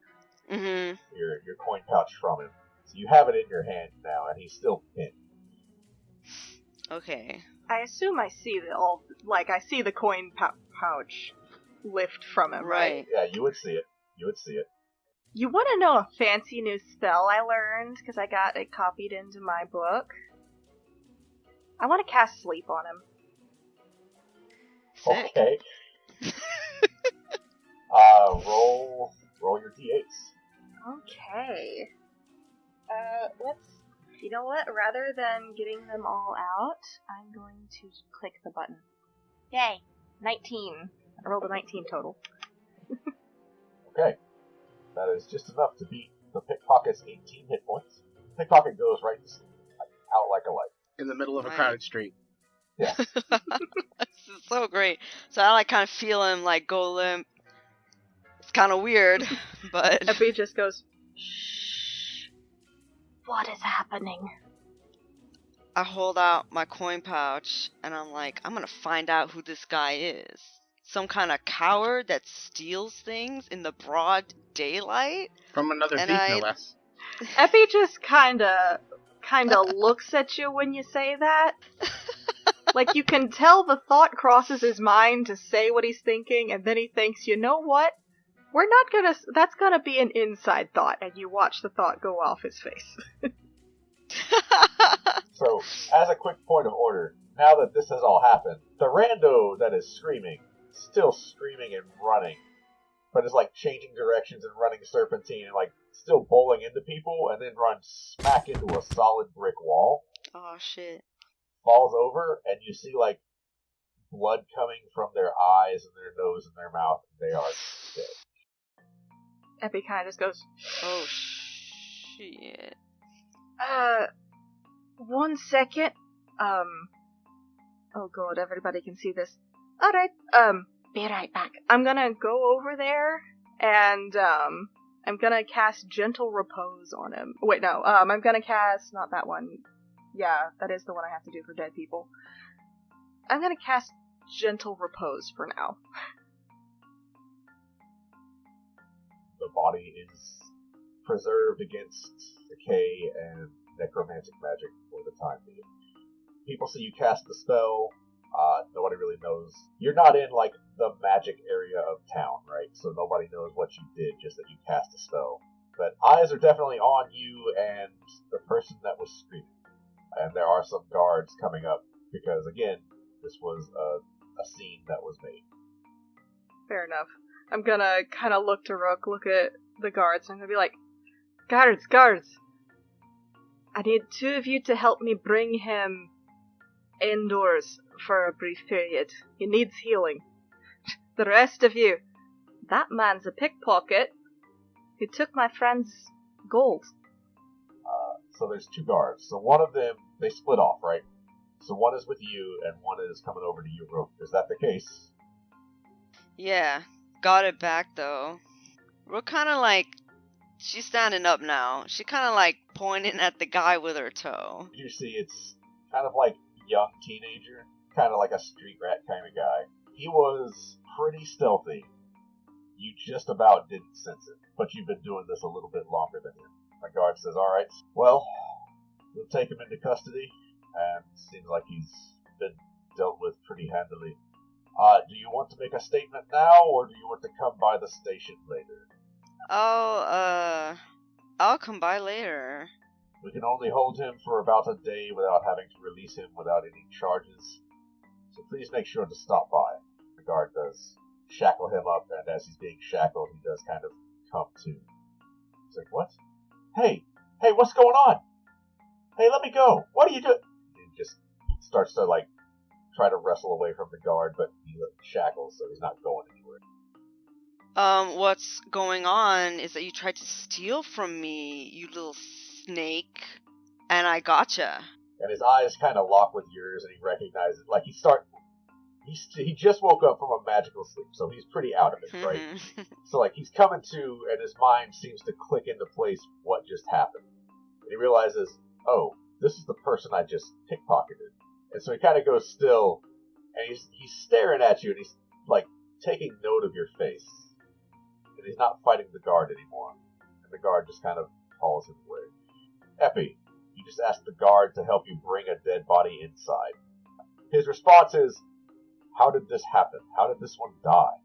coin pouch from him. So you have it in your hand now, and he's still pinned. Okay. I assume I see I see the coin pouch lift from him, right? Yeah, you would see it. You want to know a fancy new spell I learned because I got it copied into my book? I want to cast sleep on him. Sick. Okay. Roll your d8s. Okay. You know what? Rather than getting them all out, I'm going to click the button. Yay! 19. I rolled a 19 total. Okay. That is just enough to beat the pickpocket's 18 hit points. Pickpocket goes right to sleep, out like a light. In the middle of a Right. crowded street. Yeah. This is so great. So I like kind of feel him like go limp. It's kind of weird, but Epi just goes, shh. What is happening? I hold out my coin pouch and I'm like, I'm gonna find out who this guy is. Some kind of coward that steals things in the broad daylight. From another And thief, I- no less. Epi just kinda looks at you when you say that. Like, you can tell the thought crosses his mind to say what he's thinking, and then he thinks, you know what? That's gonna be an inside thought, and you watch the thought go off his face. So, as a quick point of order, now that this has all happened, the rando that is screaming, still screaming and running, but is like changing directions and running serpentine and like still bowling into people, and then runs smack into a solid brick wall, Oh shit. falls over, and you see like blood coming from their eyes and their nose and their mouth, and they are dead. Epi kinda just goes, Oh shit. 1 second. Oh god, everybody can see this. Alright, be right back. I'm gonna go over there, and, I'm gonna cast Gentle Repose on him. Wait, no, I'm gonna cast, not that one. Yeah, that is the one I have to do for dead people. I'm gonna cast Gentle Repose for now. The body is preserved against decay and necromantic magic for the time being. People see you cast the spell. Nobody really knows. You're not in like the magic area of town, right? So nobody knows what you did, just that you cast a spell. But eyes are definitely on you and the person that was screaming. And there are some guards coming up because, again, this was a scene that was made. Fair enough. I'm gonna kinda look to Rook, look at the guards, and I'm gonna be like, Guards! I need 2 of you to help me bring him indoors for a brief period. He needs healing. The rest of you, that man's a pickpocket who took my friend's gold. So there's 2 guards. So one of them, they split off, right? So one is with you and one is coming over to you, Rook. Is that the case? Yeah. Got it back though. We're kinda like, she's standing up now. She kinda like pointing at the guy with her toe. You see, it's kind of like young teenager, kind of like a street rat kind of guy. He was pretty stealthy. You just about didn't sense it, but you've been doing this a little bit longer than him. My guard says, alright, well, we'll take him into custody, and seems like he's been dealt with pretty handily. Do you want to make a statement now, or do you want to come by the station later? I'll come by later. We can only hold him for about a day without having to release him without any charges. So please make sure to stop by. The guard does shackle him up, and as he's being shackled, he does kind of come to. He's like, what? Hey, what's going on? Hey, let me go. What are you doing? He just starts to, like, try to wrestle away from the guard, but he's shackled, so he's not going anywhere. What's going on is that you tried to steal from me, you little snake, and I gotcha. And his eyes kind of lock with yours, and he recognizes, like, he just woke up from a magical sleep, so he's pretty out of it, right? So, like, he's coming to, and his mind seems to click into place what just happened. And he realizes, oh, this is the person I just pickpocketed. And so he kind of goes still, and he's staring at you, and he's, like, taking note of your face. And he's not fighting the guard anymore. And the guard just kind of hauls him away. Epi, you just asked the guard to help you bring a dead body inside. His response is, how did this happen? How did this one die?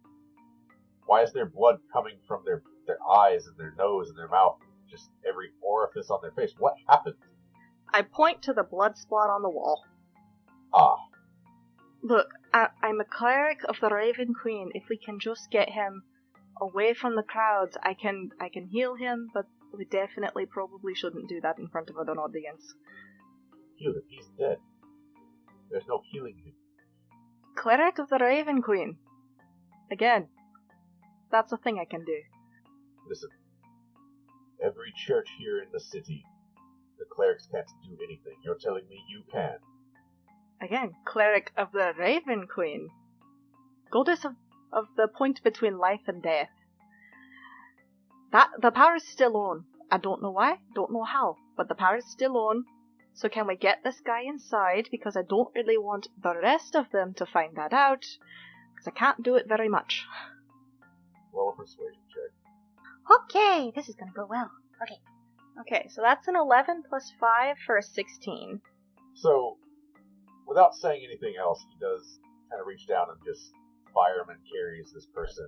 Why is there blood coming from their eyes and their nose and their mouth, just every orifice on their face? What happened? I point to the blood spot on the wall. Ah. Look, I'm a cleric of the Raven Queen. If we can just get him away from the crowds, I can heal him, but we definitely probably shouldn't do that in front of an audience. Heal him. He's dead. There's no healing him. Cleric of the Raven Queen. Again, that's a thing I can do. Listen, every church here in the city, the clerics can't do anything. You're telling me you can. Again, cleric of the Raven Queen. Goddess of the point between life and death. The power is still on. I don't know why, don't know how, but the power is still on. So can we get this guy inside, because I don't really want the rest of them to find that out, because I can't do it very much. Roll a persuasion check. Okay, this is gonna go well. Okay, so that's an 11 plus 5 for a 16. So, without saying anything else, he does kind of reach down and just fireman carries this person.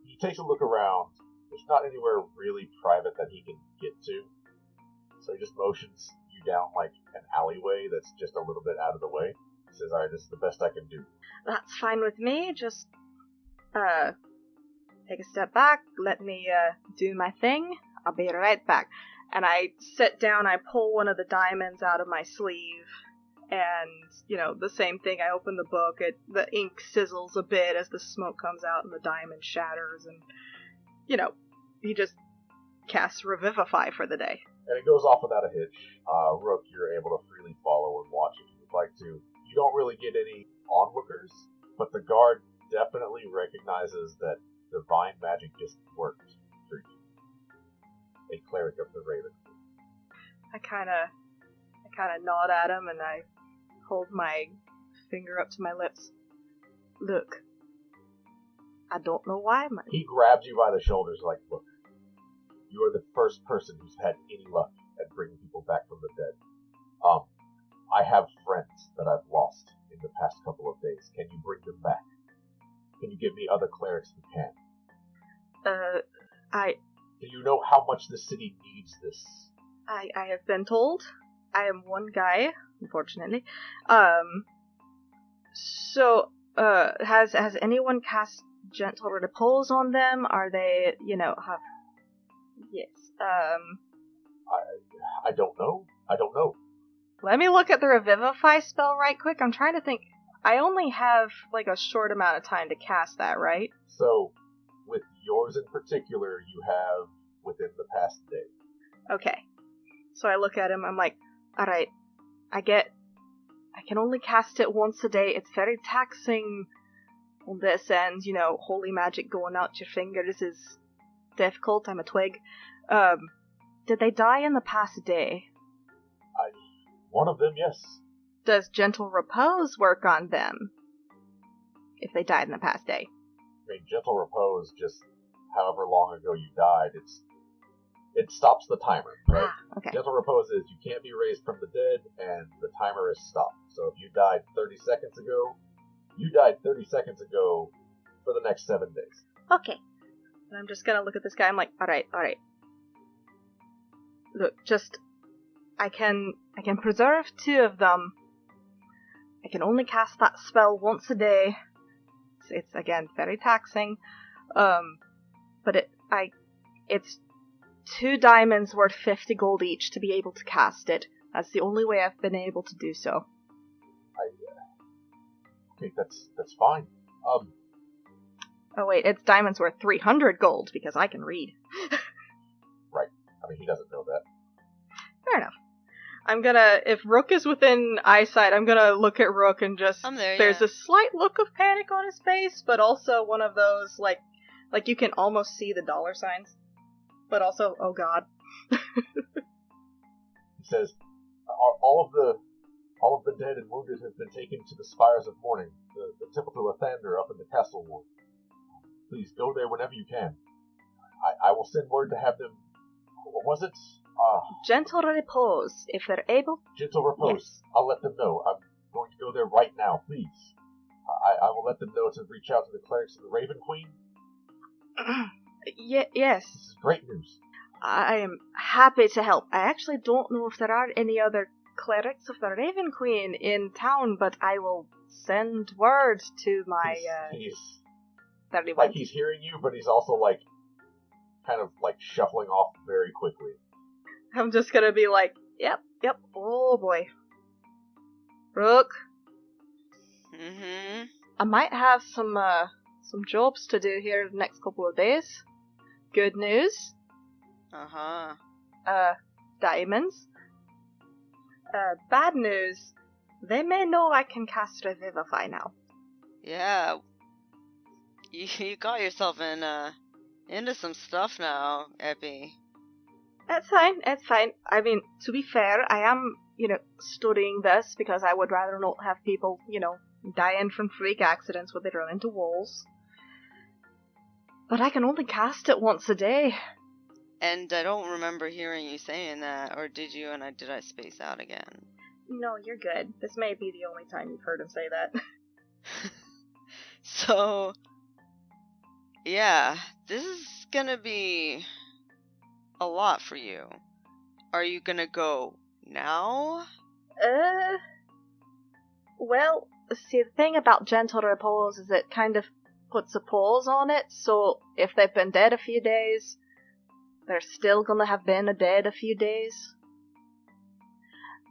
He takes a look around. There's not anywhere really private that he can get to. So he just motions you down like an alleyway that's just a little bit out of the way. He says, alright, this is the best I can do. That's fine with me. Just, take a step back, let me, do my thing. I'll be right back. And I sit down, I pull one of the diamonds out of my sleeve, and, the same thing, I open the book, the ink sizzles a bit as the smoke comes out and the diamond shatters, and, he just casts Revivify for the day. And it goes off without a hitch. Rook, you're able to freely follow and watch if you'd like to. You don't really get any onlookers, but the guard definitely recognizes that divine magic just worked for you. A cleric of the Raven. I kind of nod at him and I hold my finger up to my lips. Look, I don't know why. He grabs you by the shoulders like, look, you are the first person who's had any luck at bringing people back from the dead. I have friends that I've lost in the past couple of days. Can you bring them back? Can you give me other clerics who can? Do you know how much the city needs this? I have been told. I am one guy, unfortunately. So, has anyone cast Gentle Repose on them? Are they, have... Yes, I don't know. I don't know. Let me look at the Revivify spell right quick. I'm trying to think. I only have, a short amount of time to cast that, right? So, with yours in particular, you have within the past day. Okay. So I look at him, I'm like, alright, I can only cast it once a day. It's very taxing on this end, holy magic going out your fingers is difficult. I'm a twig. Did they die in the past day? One of them, yes. Does Gentle Repose work on them? If they died in the past day? I mean, Gentle Repose, just however long ago you died, it stops the timer, right? Okay. Gentle Repose is you can't be raised from the dead, and the timer is stopped. So if you died 30 seconds ago, you died 30 seconds ago for the next 7 days. Okay. And I'm just gonna look at this guy, I'm like, alright. Look, I can preserve 2 of them. I can only cast that spell once a day. It's again very taxing. But it's 2 diamonds worth 50 gold each to be able to cast it. That's the only way I've been able to do so. Okay, that's fine. Oh wait, it's diamonds worth 300 gold because I can read. Right. I mean, he doesn't know that. Fair enough. If Rook is within eyesight, I'm gonna look at Rook and just, I'm there, there's yeah. a slight look of panic on his face, but also one of those, like you can almost see the dollar signs. But also, oh god. He says, all of the dead and wounded have been taken to the spires of mourning, the temple to Lathander up in the castle ward. Please go there whenever you can. I will send word to have them. What was it? Gentle repose, if they're able. Gentle repose. Yes. I'll let them know. I'm going to go there right now, please. I will let them know to reach out to the clerics of the Raven Queen. Yes. This is great news. I am happy to help. I actually don't know if there are any other clerics of the Raven Queen in town, but I will send word to my, He's everyone. like he's hearing you, but he's also like kind of like shuffling off very quickly. I'm just gonna be like, yep, oh boy. Rook. Mm-hmm. I might have some jobs to do here the next couple of days. Good news. Uh-huh. Diamonds. Bad news. They may know I can cast Revivify now. Yeah. You got yourself into some stuff now, Epi. It's fine. I mean, to be fair, I am, studying this because I would rather not have people, dying from freak accidents when they run into walls. But I can only cast it once a day. And I don't remember hearing you saying that, or did you, and did I space out again? No, you're good. This may be the only time you've heard him say that. So, yeah, this is gonna be a lot for you. Are you gonna go now? Well, see, the thing about Gentle Repose is it kind of puts a pause on it, so if they've been dead a few days, they're still gonna have been dead a few days.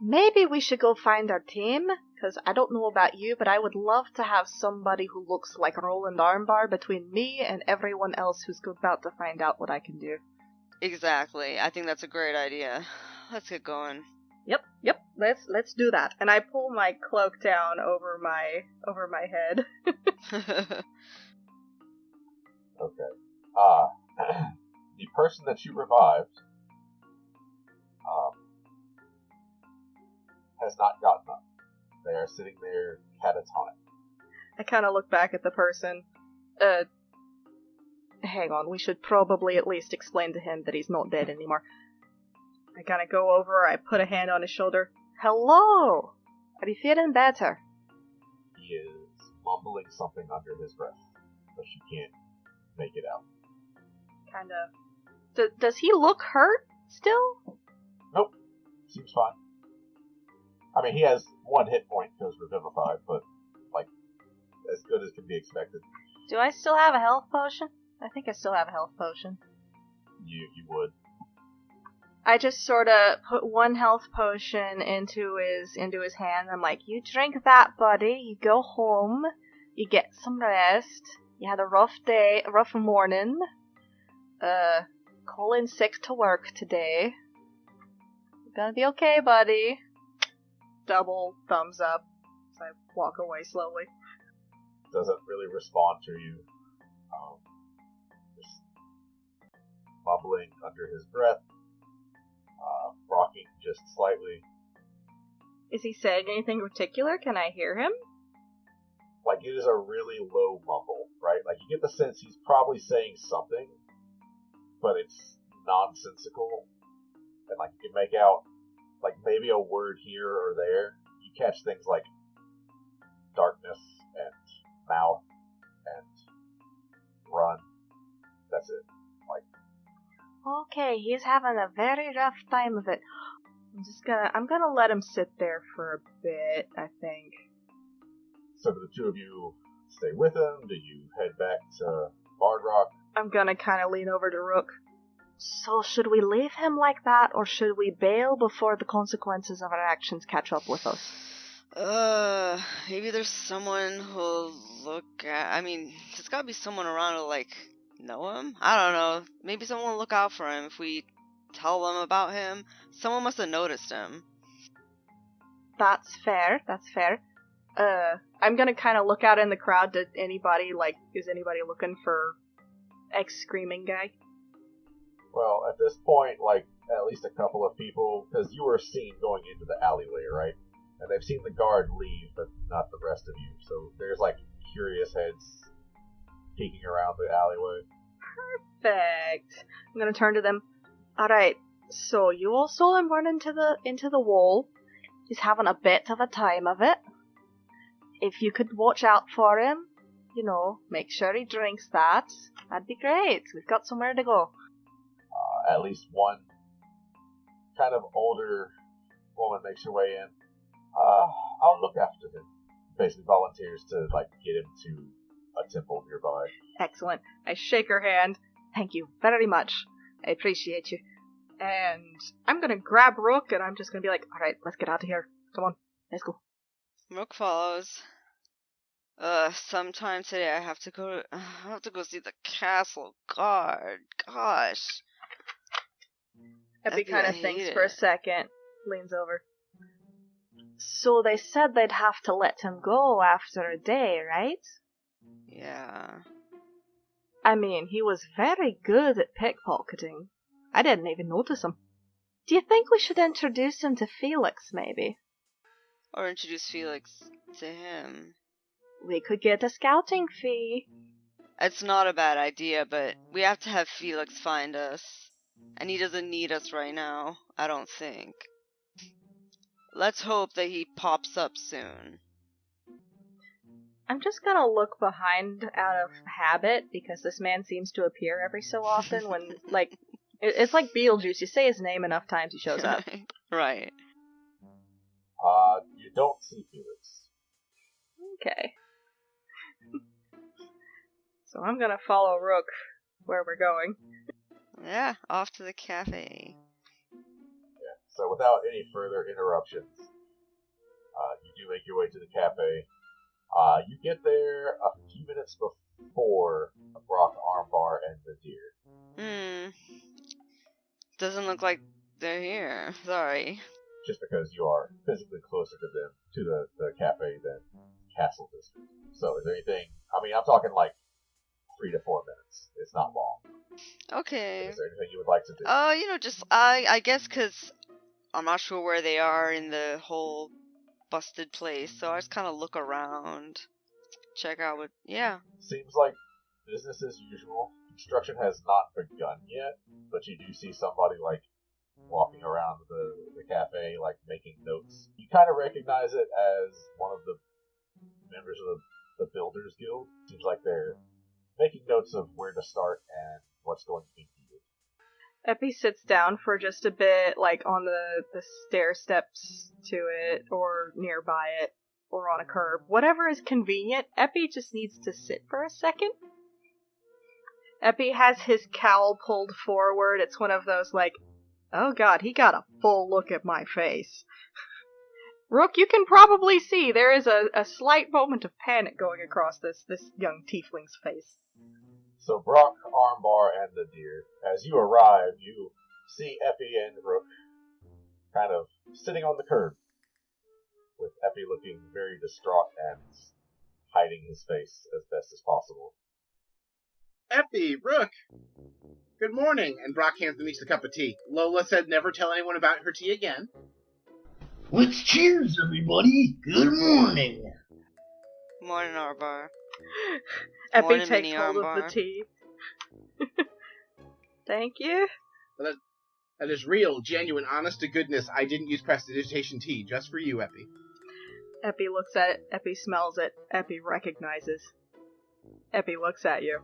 Maybe we should go find our team, because I don't know about you, but I would love to have somebody who looks like Roland Armbar between me and everyone else who's about to find out what I can do. Exactly. I think that's a great idea. Let's get going. Yep. Let's do that. And I pull my cloak down over my head. Okay. The person that you revived has not gotten up. They are sitting there catatonic. I kind of look back at the person. Hang on, we should probably at least explain to him that he's not dead anymore. I kind of go over, I put a hand on his shoulder. Hello! Are you feeling better? He is mumbling something under his breath, but she can't make it out. Kind of. Does he look hurt still? Nope. Seems fine. I mean, he has 1 hit point because revivified, but, like, as good as can be expected. Do I still have a health potion? I think I still have a health potion. You would. I just sort of put 1 health potion into his hand. I'm like, you drink that, buddy. You go home. You get some rest. You had a rough day, a rough morning. Call in sick to work today. You're gonna be okay, buddy. Double thumbs up. So I walk away slowly. Doesn't really respond to you. Just mumbling under his breath. Rocking just slightly. Is he saying anything particular? Can I hear him? Like, it is a really low mumble, right? Like, you get the sense he's probably saying something, but it's nonsensical. And, like, you can make out, like, maybe a word here or there. You catch things like darkness and mouth and run. That's it. Like, Okay, he's having a very rough time of it. I'm gonna let him sit there for a bit, I think. So do the two of you stay with him? Do you head back to Bard Rock? I'm gonna kind of lean over to Rook. So should we leave him like that, or should we bail before the consequences of our actions catch up with us? Maybe there's someone who'll look at... I mean, there's gotta be someone around who'll, like, know him? I don't know. Maybe someone will look out for him if we tell them about him. Someone must have noticed him. That's fair. I'm gonna kind of look out in the crowd. Is anybody looking for ex-screaming guy? Well, at this point, like, at least a couple of people, because you were seen going into the alleyway, right? And they've seen the guard leave, but not the rest of you. So there's, like, curious heads peeking around the alleyway. Perfect. I'm gonna turn to them. Alright, so you all saw him run into the wall. He's having a bit of a time of it. If you could watch out for him, make sure he drinks that, that'd be great. We've got somewhere to go. At least one kind of older woman makes her way in. I'll look after him. Basically volunteers to, like, get him to a temple nearby. Excellent. I shake her hand. Thank you very much. I appreciate you. And I'm gonna grab Rook, and I'm just gonna be like, alright, let's get out of here. Come on, let's go. Rook follows. Sometime today I have to go see the castle guard. Gosh. Epi kind of thinks for a second, leans over. So they said they'd have to let him go after a day, right? Yeah. I mean, he was very good at pickpocketing. I didn't even notice him. Do you think we should introduce him to Felix, maybe? Or introduce Felix to him. We could get a scouting fee. It's not a bad idea, but we have to have Felix find us. And he doesn't need us right now, I don't think. Let's hope that he pops up soon. I'm just gonna look behind out of habit, because this man seems to appear every so often when, like, it's like Beetlejuice. You say his name enough times, he shows up. Right. You don't see Felix. Okay. So I'm gonna follow Rook where we're going. Yeah, off to the cafe. Yeah, so without any further interruptions, you do make your way to the cafe. You get there a few minutes before Brock, Armbar, and Nadir. Doesn't look like they're here. Sorry. Just because you are physically closer to them, to the cafe, than Castle District. So is there anything... I mean, I'm talking like 3 to 4 minutes. It's not long. Okay. Is there anything you would like to do? I guess because I'm not sure where they are in the whole busted place, so I just kind of look around, check out what... Yeah. Seems like business as usual. Construction has not begun yet, but you do see somebody, like, walking around the cafe, like, making notes. You kind of recognize it as one of the members of the Builders Guild. Seems like they're making notes of where to start and what's going to be needed. Epi sits down for just a bit, like on the stair steps to it, or nearby it, or on a curb. Whatever is convenient. Epi just needs to sit for a second. Epi has his cowl pulled forward. It's one of those, like, oh god, he got a full look at my face. Rook, you can probably see there is a slight moment of panic going across this young tiefling's face. So Brock, Armbar, and Nadir, as you arrive, you see Epi and Rook kind of sitting on the curb, with Epi looking very distraught and hiding his face as best as possible. Epi, Rook, good morning. And Brock hands them each a cup of tea. Lola said never tell anyone about her tea again. Let's cheers, everybody. Good morning. Morning, Armbar. Epi Morning, takes mini hold Armbar. of the tea. Thank you. That is real, genuine, honest-to-goodness. I didn't use prestidigitation tea, just for you, Epi. Epi looks at it. Epi smells it. Epi recognizes. Epi looks at you.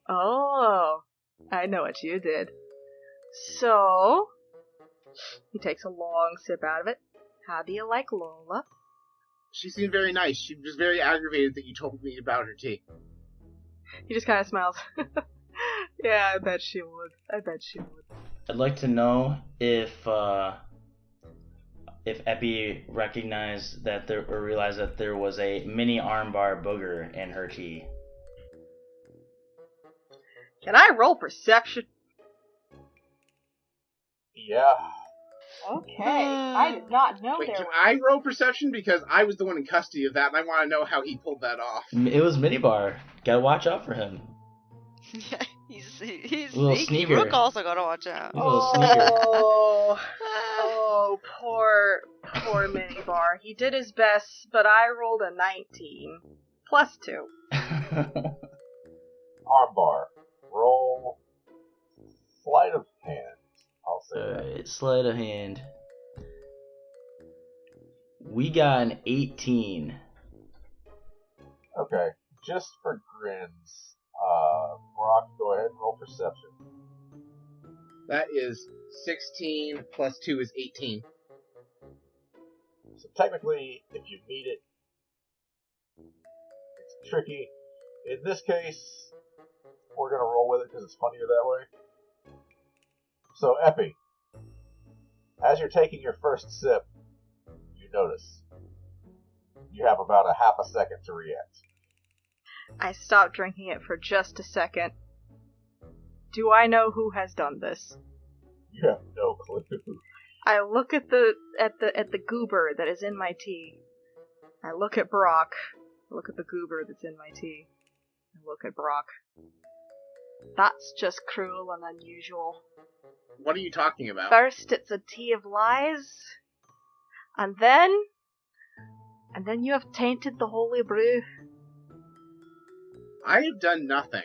Oh, I know what you did. So, He takes a long sip out of it. How do you like Lola? She seemed very nice. She was very aggravated that you told me about her tea. He just kind of smiles. Yeah, I bet she would. I'd like to know if Epi recognized that there, or realized that there was a mini armbar booger in her tea. Can I roll perception? Yeah. Okay, I did not know Wait, there can was. I roll perception? Because I was the one in custody of that, and I want to know how he pulled that off. It was minibar. Gotta watch out for him. Yeah, he's A little sneaky. sneaker. Rook also gotta watch out. He's a little sneaker. Oh, poor Minibar. He did his best, but I rolled a 19. Plus 2. Armbar. Roll sleight of hand. I'll say that. Alright, sleight of hand. We got an 18. Okay. Just for grins, Brock, go ahead and roll perception. That is 16 plus 2 is 18. So technically, if you meet it, it's tricky. In this case, we're going to roll with it because it's funnier that way. So, Epi, as you're taking your first sip, you notice you have about a half a second to react. I stopped drinking it for just a second. Do I know who has done this? You have no clue. I look at the goober that is in my tea. I look at Brock. I look at the goober that's in my tea. I look at Brock. That's just cruel and unusual. What are you talking about? First it's a tea of lies, and then you have tainted the holy brew. I have done nothing.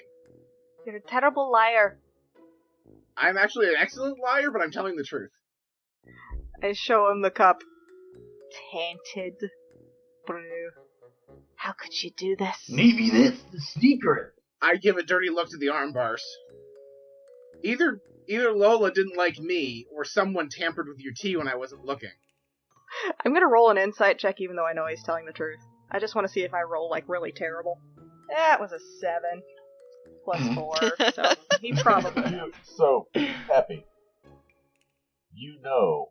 You're a terrible liar. I'm actually an excellent liar, but I'm telling the truth. I show him the cup. Tainted brew. How could you do this? Maybe that's the secret. I give a dirty look to the arm bars. Either Lola didn't like me, or someone tampered with your tea when I wasn't looking. I'm gonna roll an insight check even though I know he's telling the truth. I just want to see if I roll, like, really terrible. That was a 7. Plus 4, so he probably... So, Epi, you know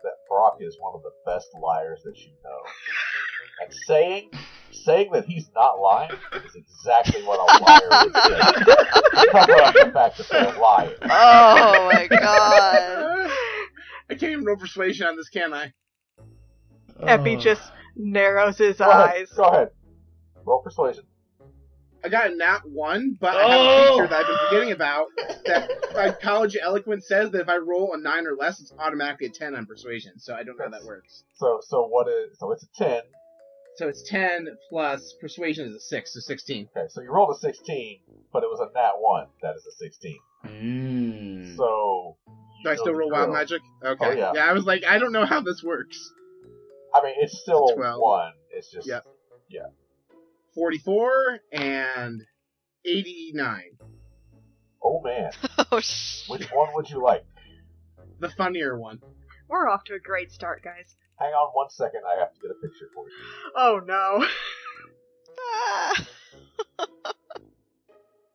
that Brock is one of the best liars that you know. And saying that he's not lying is exactly what a liar would say. Cover up the fact that they're lying. Oh my god. I can't even roll persuasion on this, can I? Epi just narrows his Go ahead, eyes. Go ahead. Roll persuasion. I got a nat 1, but I have a feature that I've been forgetting about. That Psychology Eloquence says that if I roll a 9 or less, it's automatically a 10 on persuasion. So I don't know how that works. So it's a 10. So it's 10 plus persuasion is a 6, so 16. Okay, so you rolled a 16, but it was a nat 1. That is a 16. So... Do I still roll wild magic? Okay. Oh, yeah. Yeah, I was like, I don't know how this works. I mean, it's still It's a 12. 1. It's just... Yep. Yeah. 44 and 89. Oh, man. Oh, Which one would you like? The funnier one. We're off to a great start, guys. Hang on 1 second. I have to get a picture for you. Oh no.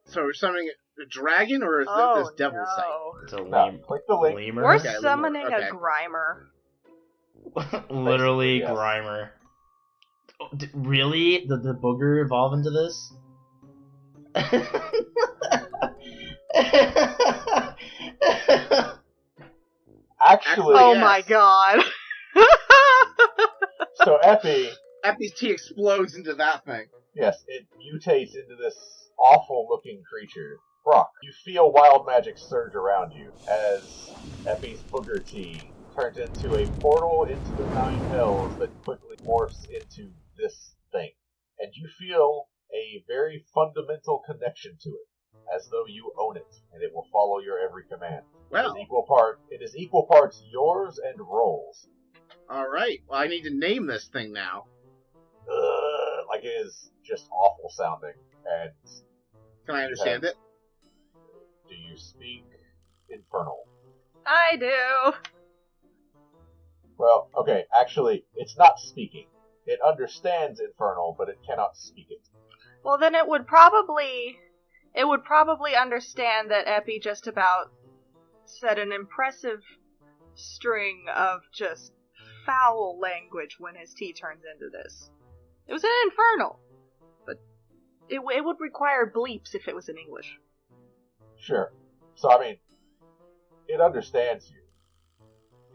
So we're summoning a dragon, or is Oh, this devil's sight? no. It's a Now, click the link. lemur. We're Okay, summoning okay. a Grimer. Literally Basically, yes. Grimer. Oh, really? Did the booger evolve into this? Actually, Oh yes. my god. so Epi, Epi's tea explodes into that thing. yes, it mutates into this awful-looking creature. Brock, you feel wild magic surge around you as Epi's booger tea turns into a portal into the Nine Hells that quickly morphs into this thing. And you feel a very fundamental connection to it, as though you own it, and it will follow your every command. Well, It is equal parts yours and Roll's. alright. Well, I need to name this thing now. Like it is just awful sounding. And Can I understand it? do you speak Infernal? I do. Well, okay, actually, it's not speaking. It understands Infernal, but it cannot speak it. Well, then it would probably understand that Epi just about said an impressive string of just foul language when his tea turns into this. It was an Infernal, but it would require bleeps if it was in English. Sure. So, I mean, it understands you.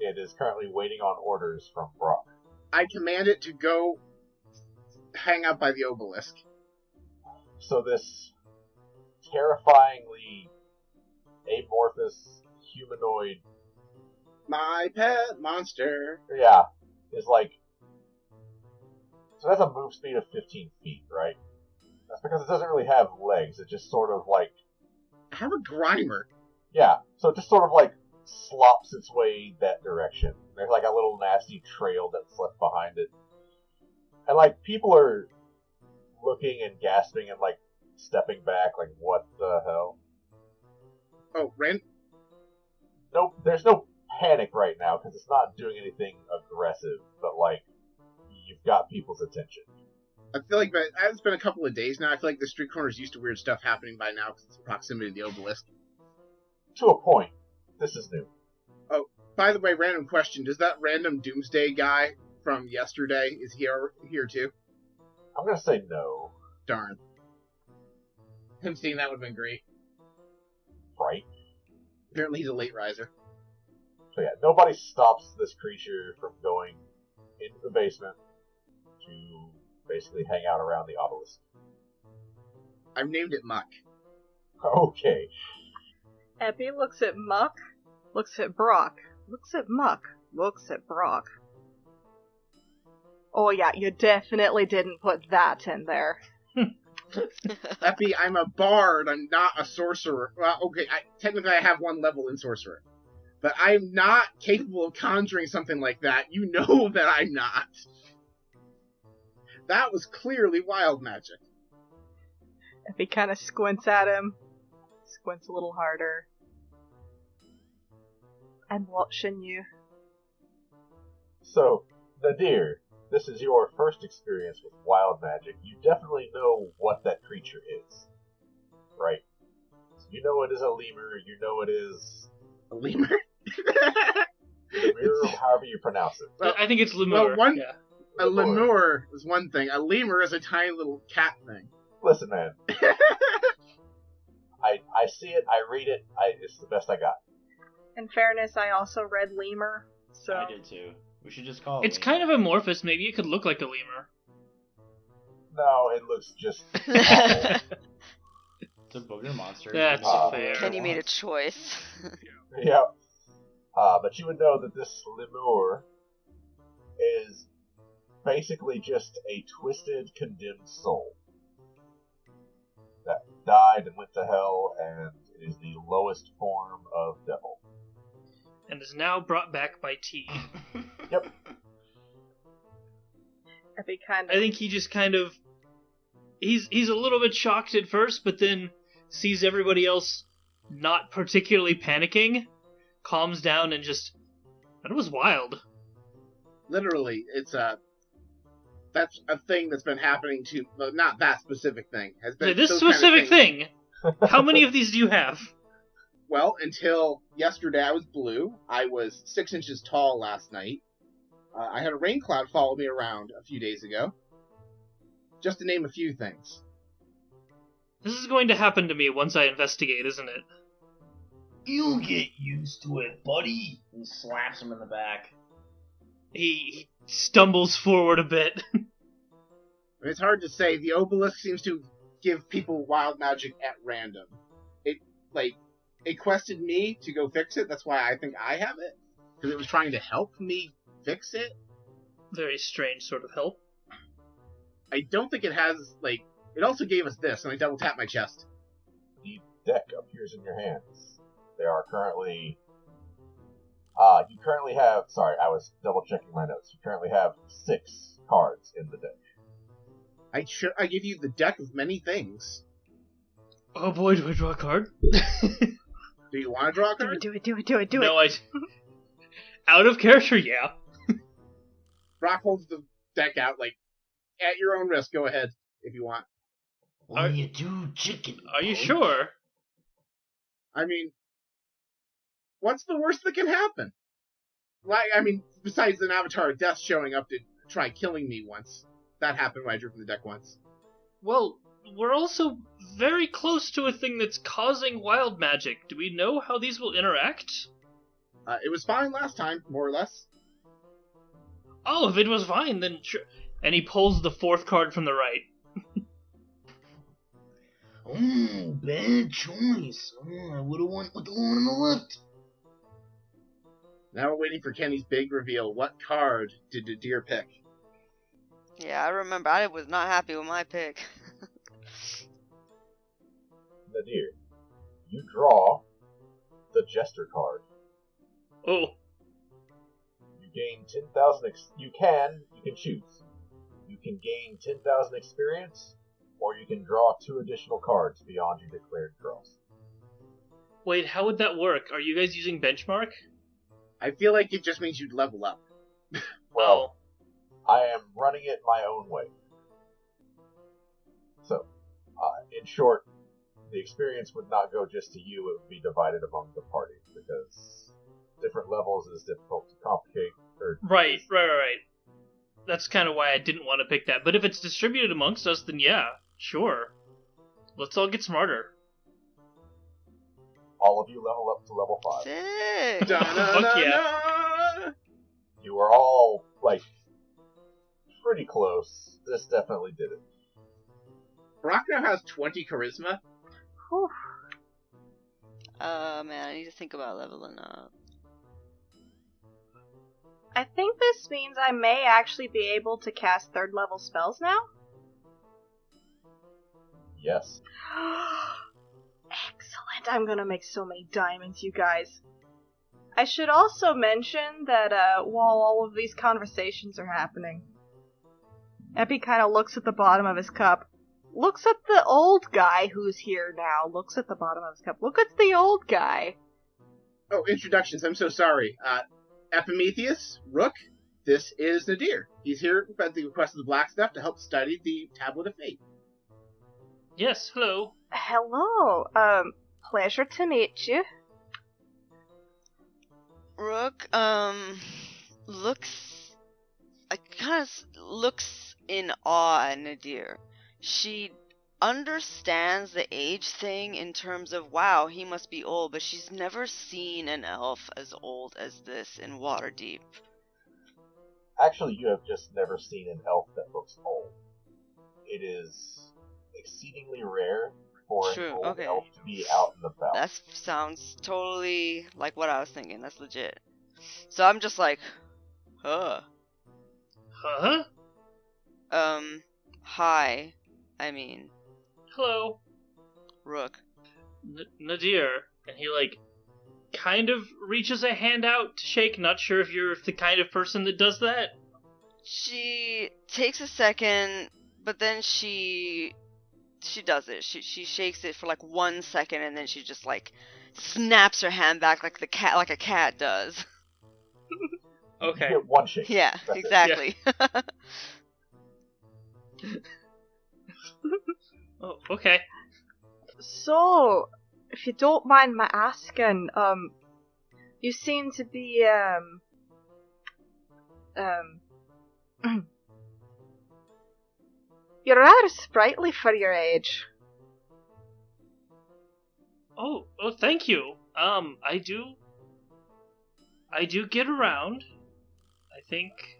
It is currently waiting on orders from Brock. I command it to go hang out by the obelisk. So this terrifyingly amorphous humanoid, My pet monster. yeah, is like... So that's a move speed of 15 feet, right? That's because it doesn't really have legs. It just sort of like... I have a grimer. Yeah, so it just sort of like slops its way that direction. There's like a little nasty trail that's left behind it. And like people are looking and gasping and like stepping back, like what the hell? Oh, Ren? Nope, there's no panic right now because it's not doing anything aggressive, but like you've got people's attention. I feel like it's been a couple of days now. I feel like the street corner's used to weird stuff happening by now because it's in proximity to the obelisk. To a point. This is new. Oh, by the way, random question. Does that random Doomsday guy from yesterday, is he here too? I'm gonna say no. Darn. Him seeing that would have been great. Right? Apparently he's a late riser. So yeah, nobody stops this creature from going into the basement to basically hang out around the obelisk. I've named it Muck. Okay. Epi looks at Muck, looks at Brock, looks at Muck, looks at Brock. Oh yeah, you definitely didn't put that in there. Epi, I'm a bard, I'm not a sorcerer. Well, okay, technically I have one level in sorcerer. But I'm not capable of conjuring something like that. You know that I'm not. That was clearly wild magic. Epi kind of squints at him, squints a little harder. I'm watching you. So, Nadir, this is your first experience with wild magic. You definitely know what that creature is, right? So you know it is a lemur, you know it is... A lemur? Lemur, however you pronounce it. Well, I think it's lemur. Well, yeah. A lemur is one thing. A lemur is a tiny little cat thing. Listen, man. I see it, I read it, it's the best I got. In fairness, I also read lemur, so... I did too. We should just call it It's lemur. kind of amorphous. Maybe it could look like a lemur. No, it looks just awful. It's a booger monster. That's fair. Kenny made a choice. Yep. But you would know that this lemur is basically just a twisted, condemned soul that died and went to hell, and is the lowest form of devil. And is now brought back by tea. Yep. Epi kind of... I think he just kind of... He's a little bit shocked at first, but then sees everybody else not particularly panicking, calms down, and just... That was wild. Literally, it's that's a thing that's been happening to... Well, not that specific thing. Has been This those kind of specific things. thing! How many of these do you have? Well, until yesterday I was blue. I was 6 inches tall last night. I had a rain cloud follow me around a few days ago. Just to name a few things. This is going to happen to me once I investigate, isn't it? You'll get used to it, buddy. And slaps him in the back. He stumbles forward a bit. It's hard to say. The obelisk seems to give people wild magic at random. It quested me to go fix it. That's why I think I have it. Because it was trying to help me fix it. Very strange sort of help. I don't think it has, it also gave us this, and I double tap my chest. The deck appears in your hands. There are currently... you currently have... Sorry, I was double checking my notes. You currently have 6 cards in the deck. I give you the deck of many things. Oh boy, do I draw a card? Do you want to draw a card? Do it. No, out of character, yeah. Brock holds the deck out, like, at your own risk. Go ahead, if you want. What do you do, chicken? Are you punch? sure? I mean, what's the worst that can happen? Like, I mean, besides an Avatar of Death showing up to try killing me once. That happened when I drew from the deck once. Well, we're also very close to a thing that's causing wild magic. Do we know how these will interact? It was fine last time, more or less. Oh, if it was fine, then sure. And he pulls the 4th card from the right. Oh, bad choice. Oh, I would have went with the one on the left. Now we're waiting for Kenny's big reveal. What card did Nadir pick? Yeah, I remember. I was not happy with my pick. Nadir, you draw the Jester card. Oh. You gain 10,000. You can choose. You can gain 10,000 experience, or you can draw 2 additional cards beyond your declared draws. Wait, how would that work? Are you guys using benchmark? I feel like it just means you'd level up. Well, I am running it my own way. So, in short, the experience would not go just to you, it would be divided among the party, because different levels is difficult to complicate. Right. That's kind of why I didn't want to pick that. But if it's distributed amongst us, then yeah, sure. Let's all get smarter. All of you level up to level 5. Sick! Fuck yeah. You are all, like, pretty close. This definitely did it. Brock now has 20 charisma. Whew. Man, I need to think about leveling up. I think this means I may actually be able to cast 3rd level spells now. Yes. Excellent. I'm gonna make so many diamonds, you guys. I should also mention that while all of these conversations are happening, Epi kind of looks at the bottom of his cup. Looks at the old guy who's here now. Looks at the bottom of his cup. Look at the old guy. Oh, introductions. I'm so sorry. Epimetheus, Rook, this is Nadir. He's here at the request of the Blacksmith to help study the Tablet of Fate. Yes, hello. Hello. Pleasure to meet you. Rook, looks in awe at Nadir. She understands the age thing in terms of, wow, he must be old, but she's never seen an elf as old as this in Waterdeep. Actually, you have just never seen an elf that looks old. It is exceedingly rare for an old elf to be out and about. That sounds totally like what I was thinking. That's legit. So I'm just like, huh? Hi. I mean, hello. Rook. Nadir. And he, like, kind of reaches a hand out to shake. Not sure if you're the kind of person that does that. She takes a second, but then she does it. She shakes it for like 1 second, and then she just like snaps her hand back like a cat does. Okay. You get 1 shake. Yeah, That's exactly. Yeah. Oh, okay. So, if you don't mind my asking, you seem to be, you're rather sprightly for your age. Oh, thank you. I do get around. I think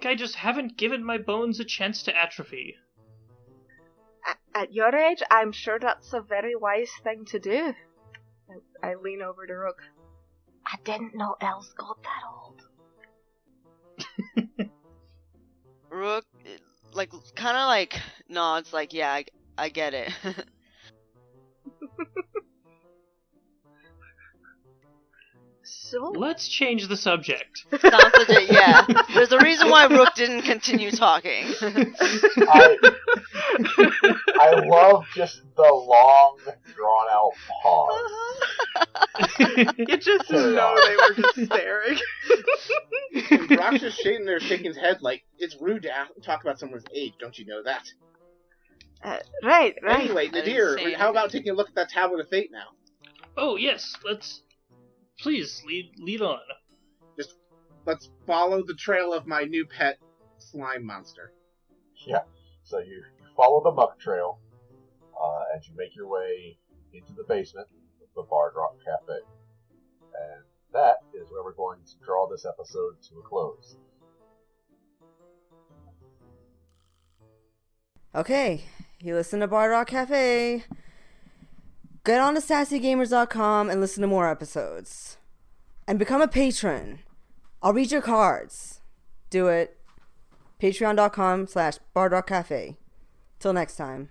I just haven't given my bones a chance to atrophy. At your age, I'm sure that's a very wise thing to do. I lean over to Rook. I didn't know elves got that old. Rook, like, kind of like nods, like, yeah, I get it. So? Let's change the subject. Sounds legit, yeah. There's a reason why Rook didn't continue talking. I love just the long, drawn-out pause. You just know they were just staring. And Brock's just sitting there shaking his head like, it's rude to talk about someone's age, don't you know that? Right. Anyway, I didn't Nadir, say how about anything. taking a look at that Tablet of Fate now? Oh yes, please lead on. Let's follow the trail of my new pet slime monster. Yeah. So you follow the muck trail as you make your way into the basement of the Bard Rock Cafe. And that is where we're going to draw this episode to a close. Okay, you listen to Bard Rock Cafe. Get on to sassygamers.com and listen to more episodes. And become a patron. I'll read your cards. Do it. Patreon.com/bardrockcafe. Till next time.